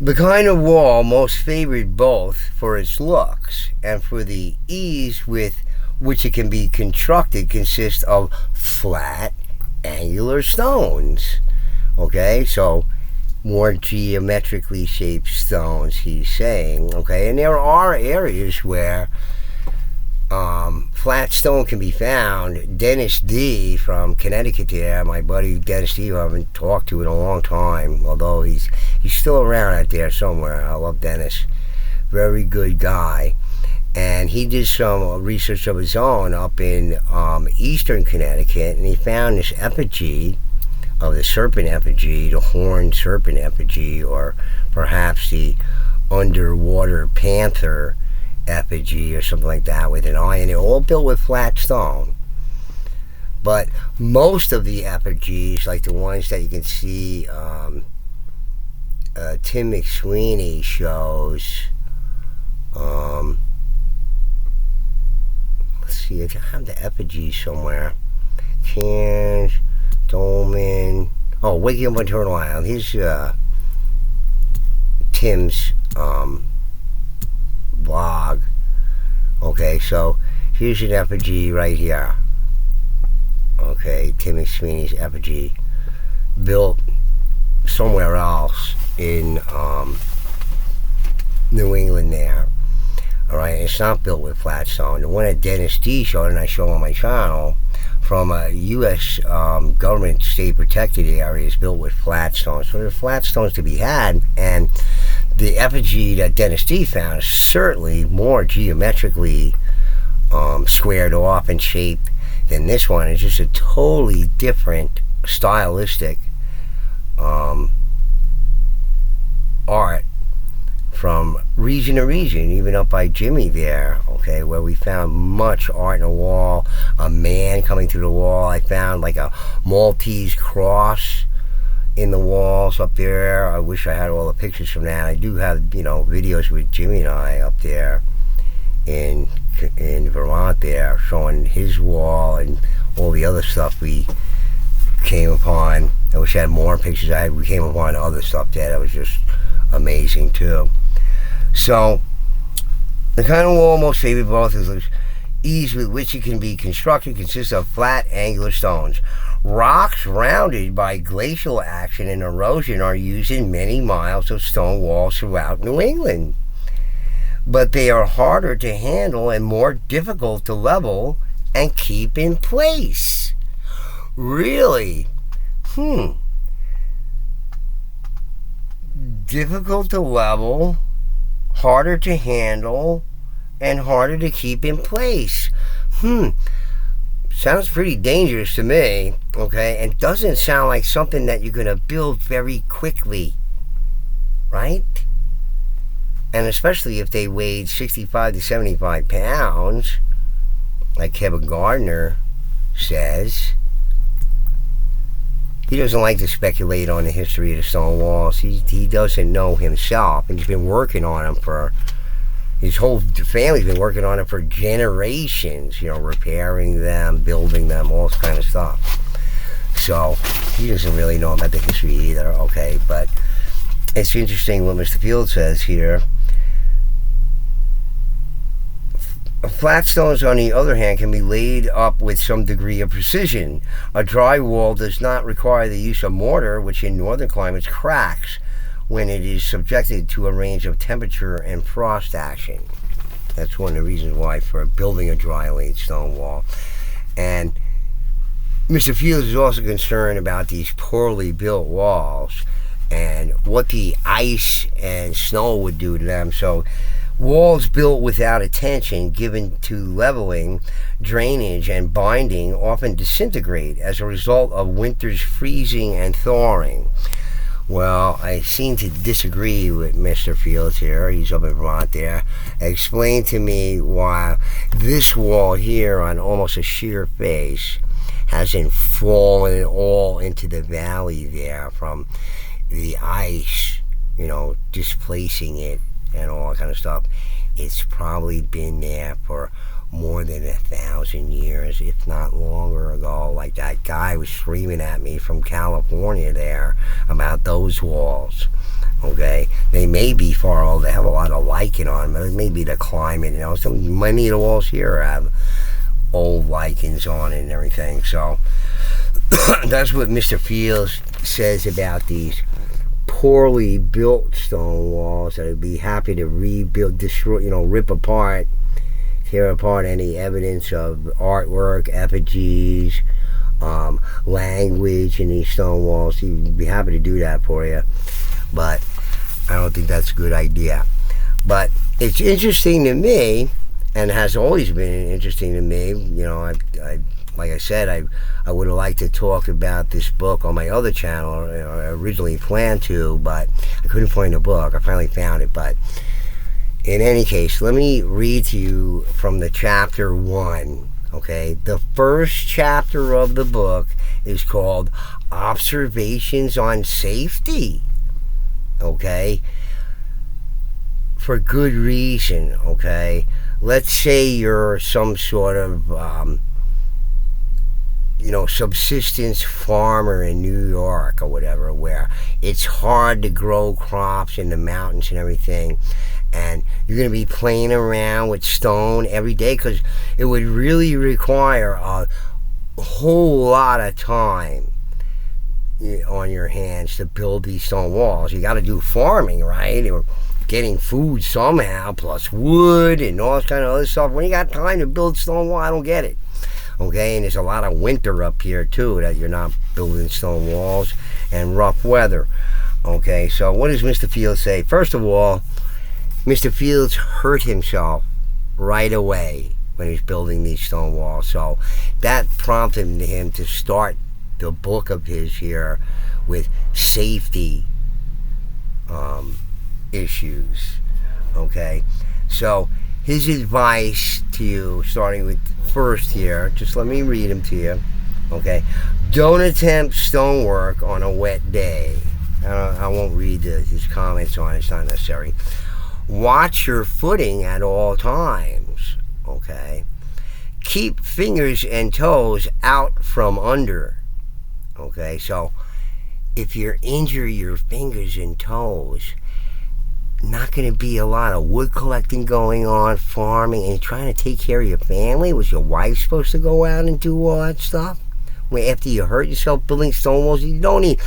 the kind of wall most favored both for its looks and for the ease with which it can be constructed consists of flat, angular stones. Okay, so more geometrically shaped stones, he's saying. Okay, and there are areas where flat stone can be found, Dennis D. from Connecticut there, my buddy Dennis D., who I haven't talked to in a long time, although he's still around out there somewhere. I love Dennis. Very good guy. And he did some research of his own up in eastern Connecticut, and he found this effigy of the serpent effigy, the horned serpent effigy, or perhaps the underwater panther effigy or something like that with an eye, and they're all built with flat stone. But most of the effigies, like the ones that you can see Tim McSweeney shows, let's see, I have the effigy somewhere. Cairns, Dolman, Waking Up on Turtle Island. Here's Tim's blog. Okay, so here's an effigy right here. Okay, Tim McSweeney's effigy, built somewhere else in New England there. Alright, it's not built with flat stone. The one that Dennis D showed, and I show on my channel, from a U.S. government state protected area, is built with flat stone. So there's flat stones to be had, and the effigy that Dennis D found is certainly more geometrically squared off and shaped than this one. It's just a totally different stylistic art from region to region, even up by Jimmy there, okay, where we found much art in the wall, a man coming through the wall. I found like a Maltese cross in the walls up there. I wish I had all the pictures from that. I do have, videos with Jimmy and I up there in Vermont there, showing his wall and all the other stuff we came upon. I wish I had more pictures. We came upon other stuff there that was just amazing too. So the kind of wall most favored both is the ease with which it can be constructed consists of flat angular stones. Rocks rounded by glacial action and erosion are used in many miles of stone walls throughout New England, but they are harder to handle and more difficult to level and keep in place. Really? Difficult to level, harder to handle, and harder to keep in place. Sounds pretty dangerous to me, okay? And doesn't sound like something that you're going to build very quickly, right? And especially if they weighed 65 to 75 pounds, like Kevin Gardner says. He doesn't like to speculate on the history of the stone walls. He doesn't know himself, and he's been working on them for, his whole family's been working on it for generations, repairing them, building them, all this kind of stuff. So he doesn't really know about the history either, okay? But it's interesting what Mr. Field says here. Flat stones, on the other hand, can be laid up with some degree of precision. A dry wall does not require the use of mortar, which in northern climates cracks when it is subjected to a range of temperature and frost action. That's one of the reasons why for building a dry laid stone wall. And Mr. Fields is also concerned about these poorly built walls and what the ice and snow would do to them. So walls built without attention given to leveling, drainage, and binding often disintegrate as a result of winter's freezing and thawing. Well, I seem to disagree with Mr. Fields here. He's up in Vermont there. Explain to me why this wall here on almost a sheer face hasn't fallen all into the valley there from the ice, displacing it and all that kind of stuff. It's probably been there for more than 1,000 years, if not longer ago. Like that guy was screaming at me from California there about those walls. Okay, they may be far old. They have a lot of lichen on them. It may be the climate. Many of the walls here have old lichens on it and everything. So that's what Mr. Fields says about these poorly built stone walls that I'd be happy to rebuild, destroy, rip apart, tear apart any evidence of artwork, effigies, language in these stone walls. He'd be happy to do that for you, but I don't think that's a good idea. But it's interesting to me, and has always been interesting to me. You know, I like I said, I would have liked to talk about this book on my other channel. I originally planned to, but I couldn't find the book. I finally found it. But in any case, let me read to you from the chapter 1. Okay, the first chapter of the book is called Observations on Safety. Okay, for good reason. Okay, let's say you're some sort of subsistence farmer in New York or whatever, where it's hard to grow crops in the mountains and everything, and you're going to be playing around with stone every day, because it would really require a whole lot of time on your hands to build these stone walls. You got to do farming, right? Or getting food somehow, plus wood and all this kind of other stuff. When you got time to build stone wall, I don't get it. Okay, and there's a lot of winter up here too, that you're not building stone walls, and rough weather. Okay, so what does Mr. Fields say? First of all, Mr. Fields hurt himself right away when he's building these stone walls. So that prompted him to start the book of his here with safety issues. Okay, so his advice to you, starting with first here, just let me read them to you. Okay, don't attempt stonework on a wet day. I won't read his comments on it, it's not necessary. Watch your footing at all times. Okay, keep fingers and toes out from under. Okay, so if you injure your fingers and toes, not going to be a lot of wood collecting going on, farming, and trying to take care of your family. Was your wife supposed to go out and do all that stuff? After you hurt yourself building stone walls, you don't need.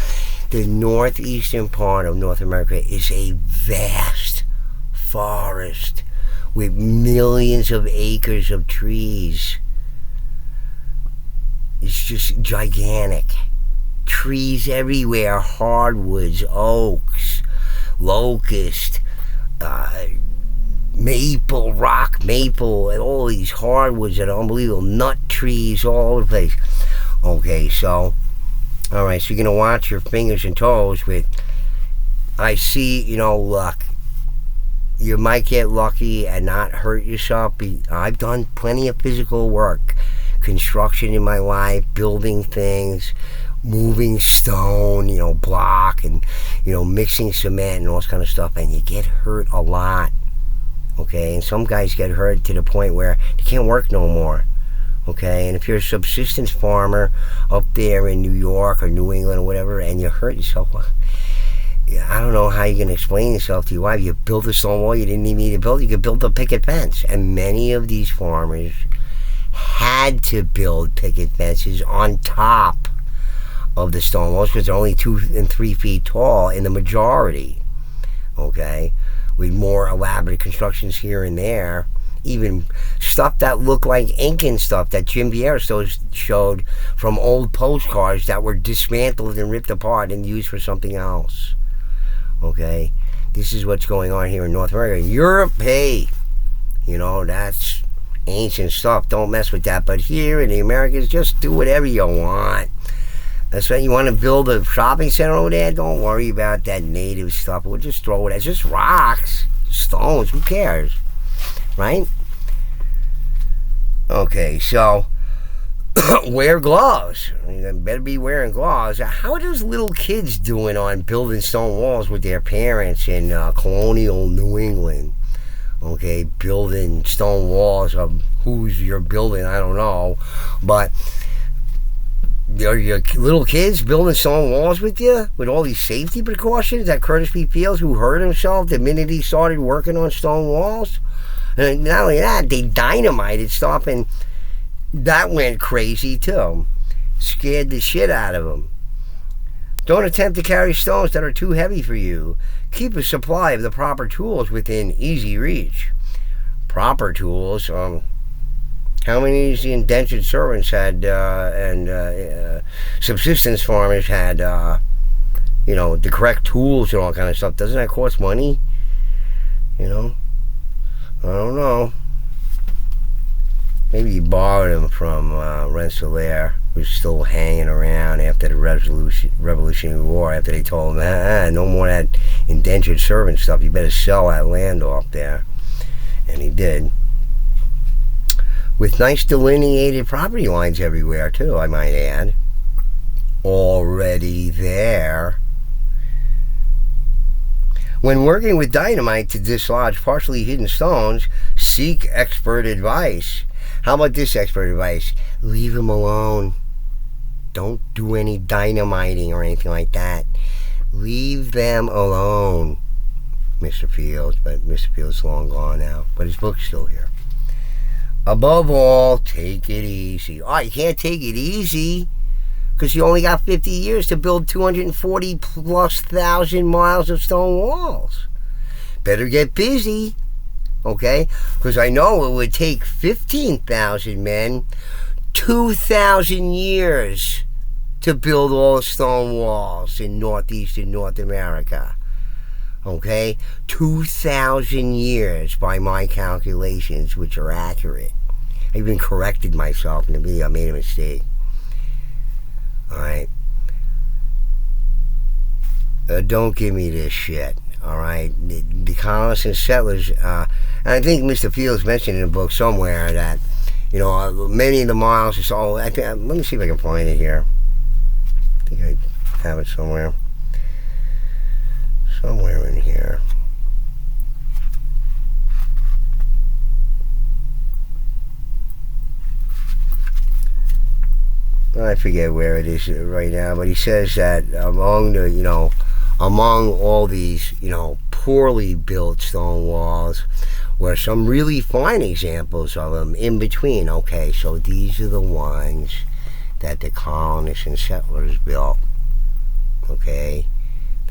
The northeastern part of North America is a vast forest with millions of acres of trees. It's just gigantic. Trees everywhere, hardwoods, oaks, locust, maple, rock maple, and all these hardwoods that are unbelievable, nut trees all over the place. Okay, so, alright, so you're going to watch your fingers and toes with, I see, luck. You might get lucky and not hurt yourself. I've done plenty of physical work, construction in my life, building things, moving stone, block, and mixing cement and all this kind of stuff, and you get hurt a lot. Okay, and some guys get hurt to the point where they can't work no more. Okay, and if you're a subsistence farmer up there in New York or New England or whatever, and you hurt yourself, well, I don't know how you can explain yourself to your wife. You built a stone wall you didn't even need to build. You could build a picket fence, and many of these farmers had to build picket fences on top of the stone walls, because they're only 2 and 3 feet tall in the majority. Okay, with more elaborate constructions here and there, even stuff that looked like Incan stuff that Jim Vieira showed from old postcards that were dismantled and ripped apart and used for something else. Okay, this is what's going on here in North America. Europe, hey, that's ancient stuff, don't mess with that. But here in the Americas, just do whatever you want. That's right. You want to build a shopping center over there? Don't worry about that native stuff. We'll just throw it. It's just rocks, stones. Who cares, right? Okay, so wear gloves. You better be wearing gloves. How are those little kids doing on building stone walls with their parents in colonial New England? Okay, building stone walls of who's you're building, I don't know, but are your little kids building stone walls with you with all these safety precautions that Curtis B. Fields, who hurt himself the minute he started working on stone walls? And not only that, they dynamited stuff, and that went crazy too. Scared the shit out of him. Don't attempt to carry stones that are too heavy for you. Keep a supply of the proper tools within easy reach. Proper tools, How many of these indentured servants had and subsistence farmers had the correct tools and all kind of stuff? Doesn't that cost money? I don't know. Maybe he borrowed them from Rensselaer, who's still hanging around after the Revolutionary War, after they told him, no more of that indentured servant stuff, you better sell that land off there. And he did. With nice delineated property lines everywhere, too, I might add. Already there. When working with dynamite to dislodge partially hidden stones, seek expert advice. How about this expert advice? Leave them alone. Don't do any dynamiting or anything like that. Leave them alone, Mr. Fields. But Mr. Fields is long gone now. But his book's still here. Above all, take it easy. Oh, you can't take it easy because you only got 50 years to build 240 plus thousand miles of stone walls. Better get busy, okay? Because I know it would take 15,000 men 2,000 years to build all the stone walls in northeastern North America. Okay? 2,000 years by my calculations, which are accurate. I even corrected myself in the video. I made a mistake. Alright? Don't give me this shit. Alright? The colonists and settlers, and I think Mr. Fields mentioned in the book somewhere that, many of the miles or so, let me see if I can find it here. I think I have it somewhere. Somewhere in here. I forget where it is right now, but he says that among all these, poorly built stone walls were some really fine examples of them in between. Okay, so these are the ones that the colonists and settlers built. Okay?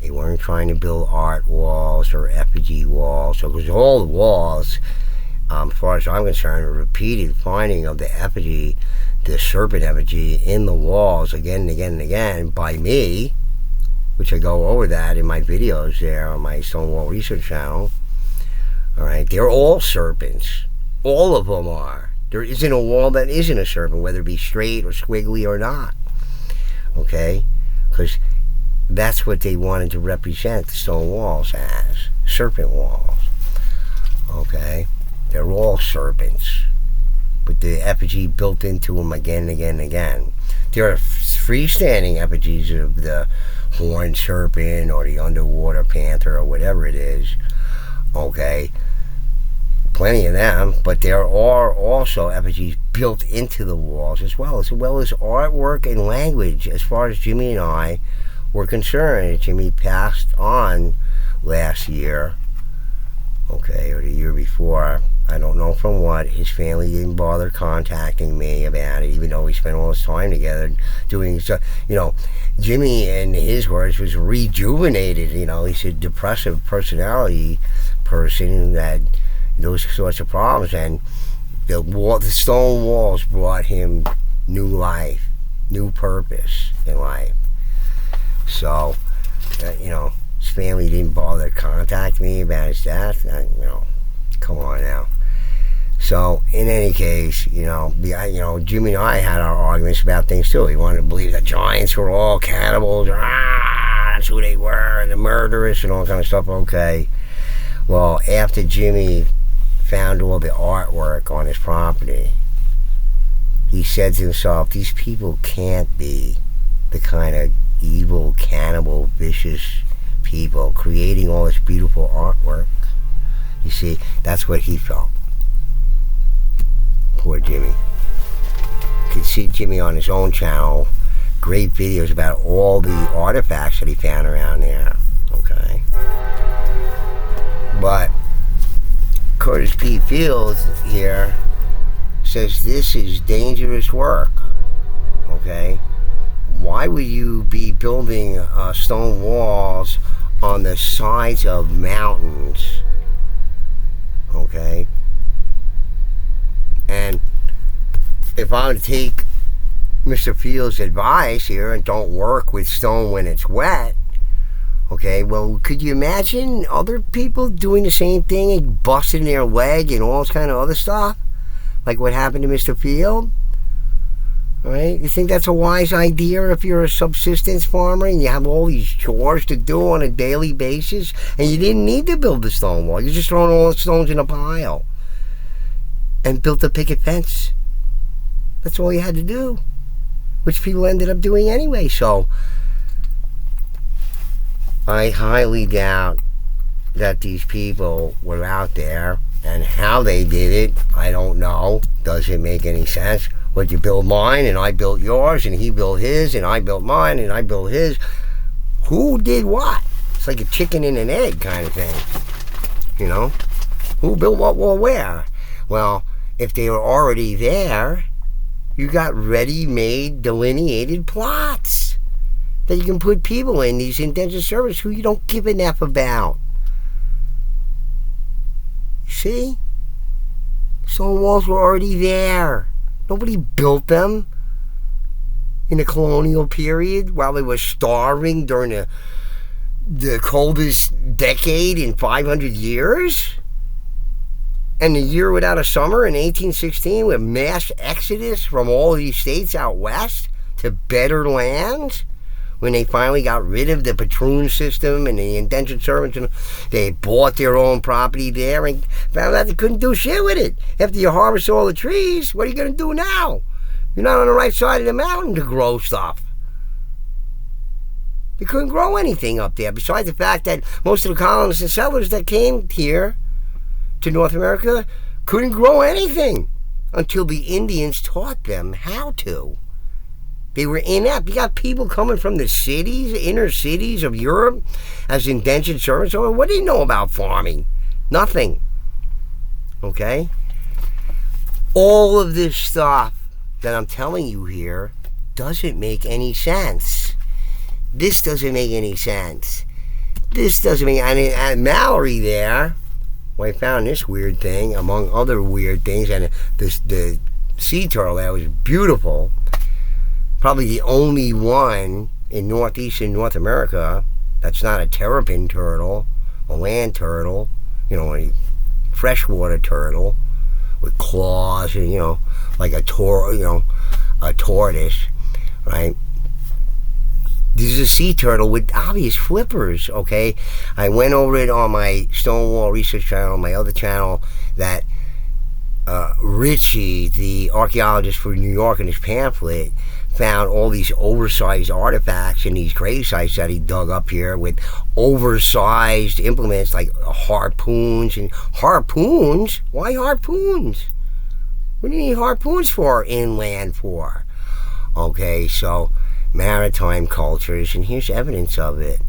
They weren't trying to build art walls or effigy walls. So because all the walls, as far as I'm concerned, a repeated finding of the effigy, the serpent effigy in the walls again and again and again by me, which I go over that in my videos there on my Stonewall Research channel. Alright, they're all serpents. All of them are. There isn't a wall that isn't a serpent, whether it be straight or squiggly or not. Okay? Because that's what they wanted to represent the stone walls as. Serpent walls. Okay? They're all serpents. With the effigy built into them again and again and again. There are freestanding effigies of the horned serpent or the underwater panther or whatever it is. Okay? Plenty of them. But there are also effigies built into the walls as well as artwork and language as far as Jimmy and I were concerned. Jimmy passed on last year, okay, or the year before. I don't know from what. His family didn't bother contacting me about it, even though we spent all this time together doing stuff. Jimmy, in his words, was rejuvenated. He's a depressive personality person that those sorts of problems, and the stone walls brought him new life, new purpose in life. So, his family didn't bother to contact me about his death. Come on now. So, in any case, Jimmy and I had our arguments about things too. He wanted to believe that giants were all cannibals. That's who they were, the murderers and all kind of stuff. Okay. Well, after Jimmy found all the artwork on his property, he said to himself, these people can't be the kind of evil, cannibal, vicious people creating all this beautiful artwork. You see, that's what he felt. Poor Jimmy. You can see Jimmy on his own channel. Great videos about all the artifacts that he found around there. Okay. But Curtis P. Fields here says this is dangerous work. Okay. Why would you be building stone walls on the sides of mountains? Okay. And if I'm to take Mr. Fields' advice here and don't work with stone when it's wet, okay, well, could you imagine other people doing the same thing and busting their leg and all this kind of other stuff? Like what happened to Mr. Field? Right? You think that's a wise idea if you're a subsistence farmer and you have all these chores to do on a daily basis and you didn't need to build the stone wall? You're just throwing all the stones in a pile and built a picket fence. That's all you had to do, which people ended up doing anyway. So I highly doubt that these people were out there, and how they did it, I don't know. Doesn't make any sense. Would you build mine and I built yours and he built his and I built mine and I built his? Who did what? It's like a chicken and an egg kind of thing. You know? Who built what wall where? Well, if they were already there, you got ready-made delineated plots that you can put people in, these indentured servants who you don't give an F about. See? Stone walls were already there. Nobody built them in the colonial period while they were starving during the coldest decade in 500 years. And the year without a summer in 1816 with mass exodus from all these states out west to better lands. When they finally got rid of the patroon system and the indentured servants, and they bought their own property there and found out they couldn't do shit with it. After you harvest all the trees, what are you going to do now? You're not on the right side of the mountain to grow stuff. They couldn't grow anything up there, besides the fact that most of the colonists and settlers that came here to North America couldn't grow anything until the Indians taught them how to. They were inept. You got people coming from the cities, inner cities of Europe as indentured servants. So what do you know about farming? Nothing. Okay? All of this stuff that I'm telling you here doesn't make any sense. This doesn't make any sense. This doesn't make... I mean, at Mallory there, well, I found this weird thing, among other weird things, and the sea turtle there was beautiful. Probably the only one in northeastern North America that's not a terrapin turtle, a land turtle, you know, a freshwater turtle with claws and, you know, like a tortoise, right? This is a sea turtle with obvious flippers, okay? I went over it on my Stonewall Research channel, my other channel, that Richie, the archaeologist for New York, in his pamphlet, found all these oversized artifacts in these grave sites that he dug up here with oversized implements like harpoons. And harpoons? Why harpoons? What do you need harpoons for inland for? Okay, so maritime cultures, and here's evidence of it.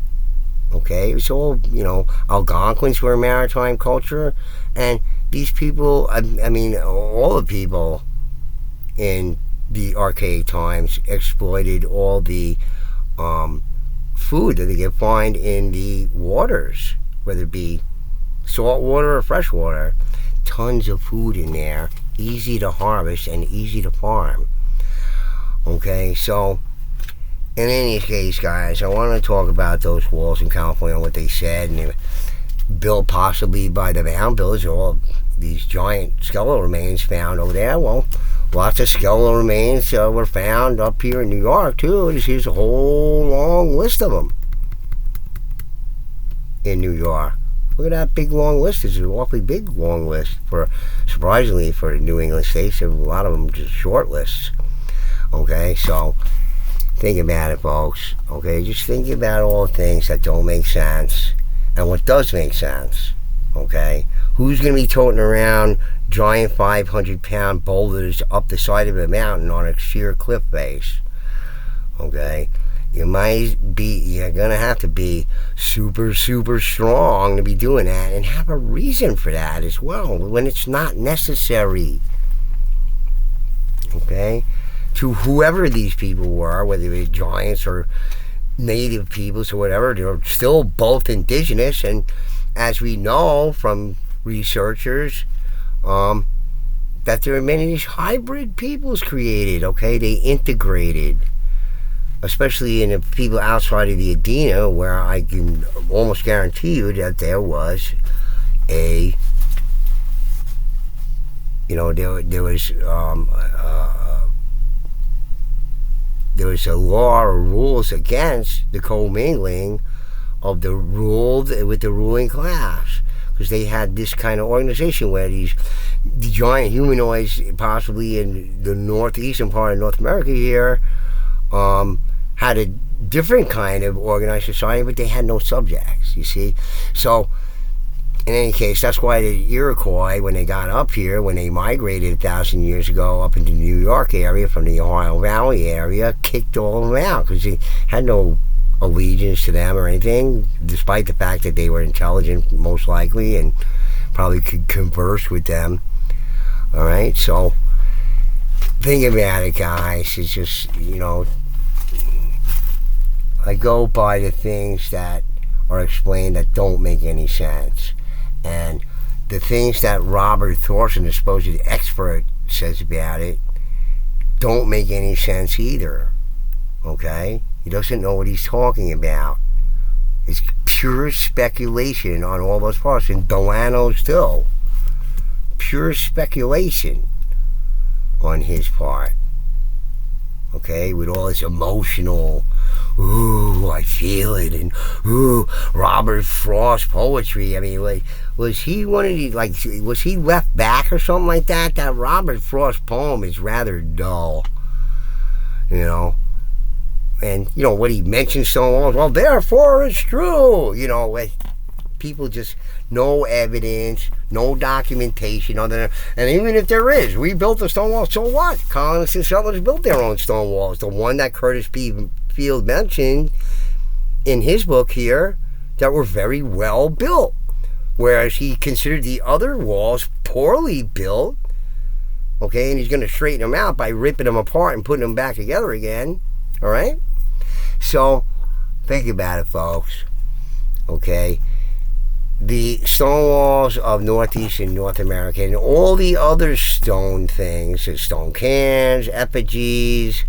Okay, it was all, you know, Algonquins were a maritime culture, and these people, I mean, all the people in the archaic times exploited all the food that they could find in the waters, whether it be salt water or fresh water. Tons of food in there, easy to harvest and easy to farm. Okay, so in any case, guys, I want to talk about those walls in California and what they said, and they were built possibly by the mound builders, all these giant skeletal remains found over there. Well, lots of skeletal remains were found up here in New York, too. Here's a whole long list of them in New York. Look at that big, long list. It's an awfully big, long list. Surprisingly, for the New England states, a lot of them just short lists. Okay, so think about it, folks. Okay, just think about all the things that don't make sense and what does make sense. Okay, who's going to be toting around giant 500-pound boulders up the side of a mountain on a sheer cliff face? Okay, you're going to have to be super, super strong to be doing that, and have a reason for that as well when it's not necessary. Okay, to whoever these people were, whether they were giants or native peoples or whatever, they're still both indigenous, and as we know from researchers, that there are many of these hybrid peoples created, okay? They integrated, especially in the people outside of the Adena, where I can almost guarantee you that there was a, there was a law or rules against the commingling of the ruled with the ruling class, because they had this kind of organization where the giant humanoids, possibly in the northeastern part of North America here, had a different kind of organized society, but they had no subjects, you see. So in any case, that's why the Iroquois, when they got up here, when they migrated 1,000 years ago up into the New York area from the Ohio Valley area, kicked all of them out because they had no allegiance to them or anything, despite the fact that they were intelligent, most likely, and probably could converse with them. All right, so think about it, guys. It's just, I go by the things that are explained that don't make any sense. And the things that Robert Thorson, the supposed expert, says about it don't make any sense either. Okay? He doesn't know what he's talking about. It's pure speculation on all those parts. And Delano's too. Pure speculation on his part. Okay? With all this emotional, ooh, I feel it, and ooh, Robert Frost poetry. I mean, was he one of these, was he left back or something like that? That Robert Frost poem is rather dull, And, what he mentions Stonewall, well, therefore it's true, people just, no evidence, no documentation other than, and even if there is, we built the stone wall, so what? Colonists and settlers built their own stone walls. The one that Curtis P. Field mentioned in his book here, that were very well built, whereas he considered the other walls poorly built, okay, and he's going to straighten them out by ripping them apart and putting them back together again, all right? So, think about it, folks, okay? The stone walls of northeastern North America and all the other stone things, the stone cairns, effigies,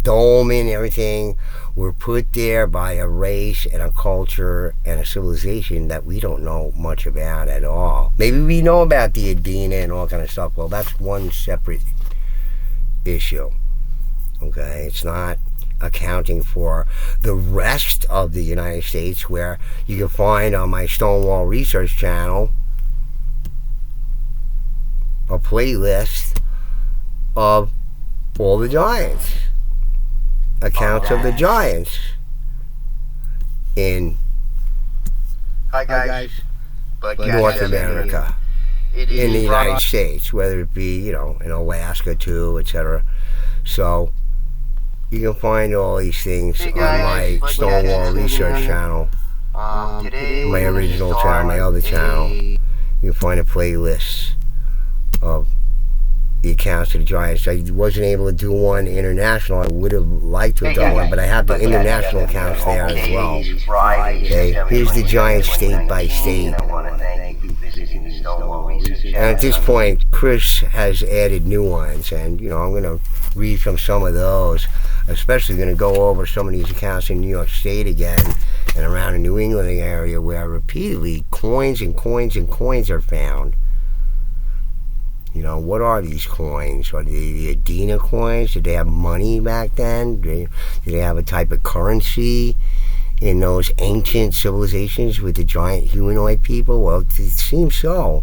dolmen, everything, were put there by a race and a culture and a civilization that we don't know much about at all. Maybe we know about the Adena and all kind of stuff. Well, that's one separate issue. Okay, it's not accounting for the rest of the United States, where you can find on my Stonewall Research channel a playlist of all the giants, accounts of the giants in North America, in the United States, whether it be, in Alaska too, etc. So you can find all these things on my Stonewall Research channel, my original channel, my other channel. You can find a playlist of the accounts of the giants. I wasn't able to do one international. I would have liked to have done one, but I have the international accounts there as well. Okay, here's the giants state by state. And at this point, Chris has added new ones, and I'm going to read from some of those. Especially going to go over some of these accounts in New York State again, and around the New England area, where repeatedly coins and coins and coins are found. What are these coins? Are they the Adena coins? Did they have money back then? Did they have a type of currency in those ancient civilizations with the giant humanoid people? Well, it seems so,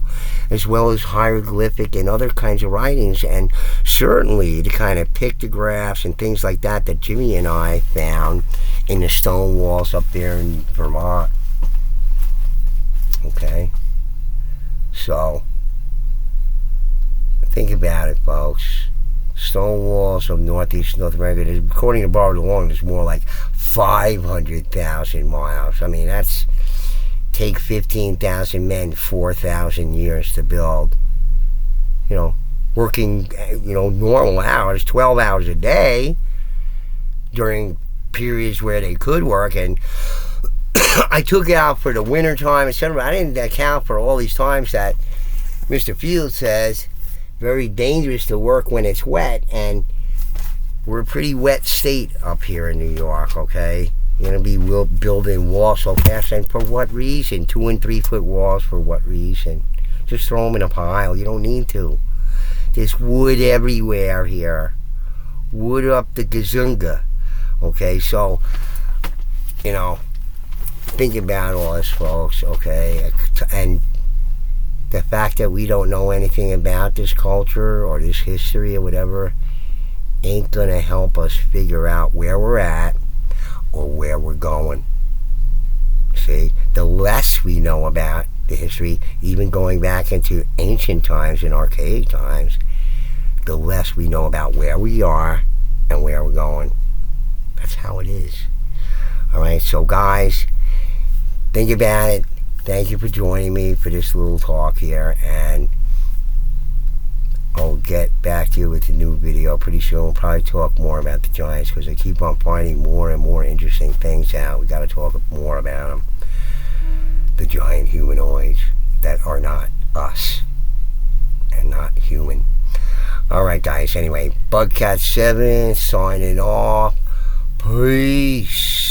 as well as hieroglyphic and other kinds of writings, and certainly the kind of pictographs and things like that that Jimmy and I found in the stone walls up there in Vermont. Okay, so think about it, folks. Stone walls of northeast North America, according to Barbara DeLong, there's more like 500,000 miles. I mean, that's take 15,000 men 4,000 years to build. Working, normal hours, 12 hours a day during periods where they could work. And I took out for the winter time, etc. I didn't account for all these times that Mr. Field says very dangerous to work when it's wet, and we're a pretty wet state up here in New York, okay? You're going to be building walls so fast, and for what reason? 2 and 3 foot walls, for what reason? Just throw them in a pile. You don't need to. There's wood everywhere here. Wood up the gazunga. Okay, so, think about all this, folks, okay? And the fact that we don't know anything about this culture or this history or whatever ain't going to help us figure out where we're at or where we're going. See, the less we know about the history, even going back into ancient times and archaic times, the less we know about where we are and where we're going. That's how it is. Alright, so guys, think about it. Thank you for joining me for this little talk here, and I'll get back to you with a new video pretty soon. We'll probably talk more about the giants, because I keep on finding more and more interesting things out. We got to talk more about them. The giant humanoids that are not us and not human. Alright guys, anyway, Bugcat7 signing off. Peace.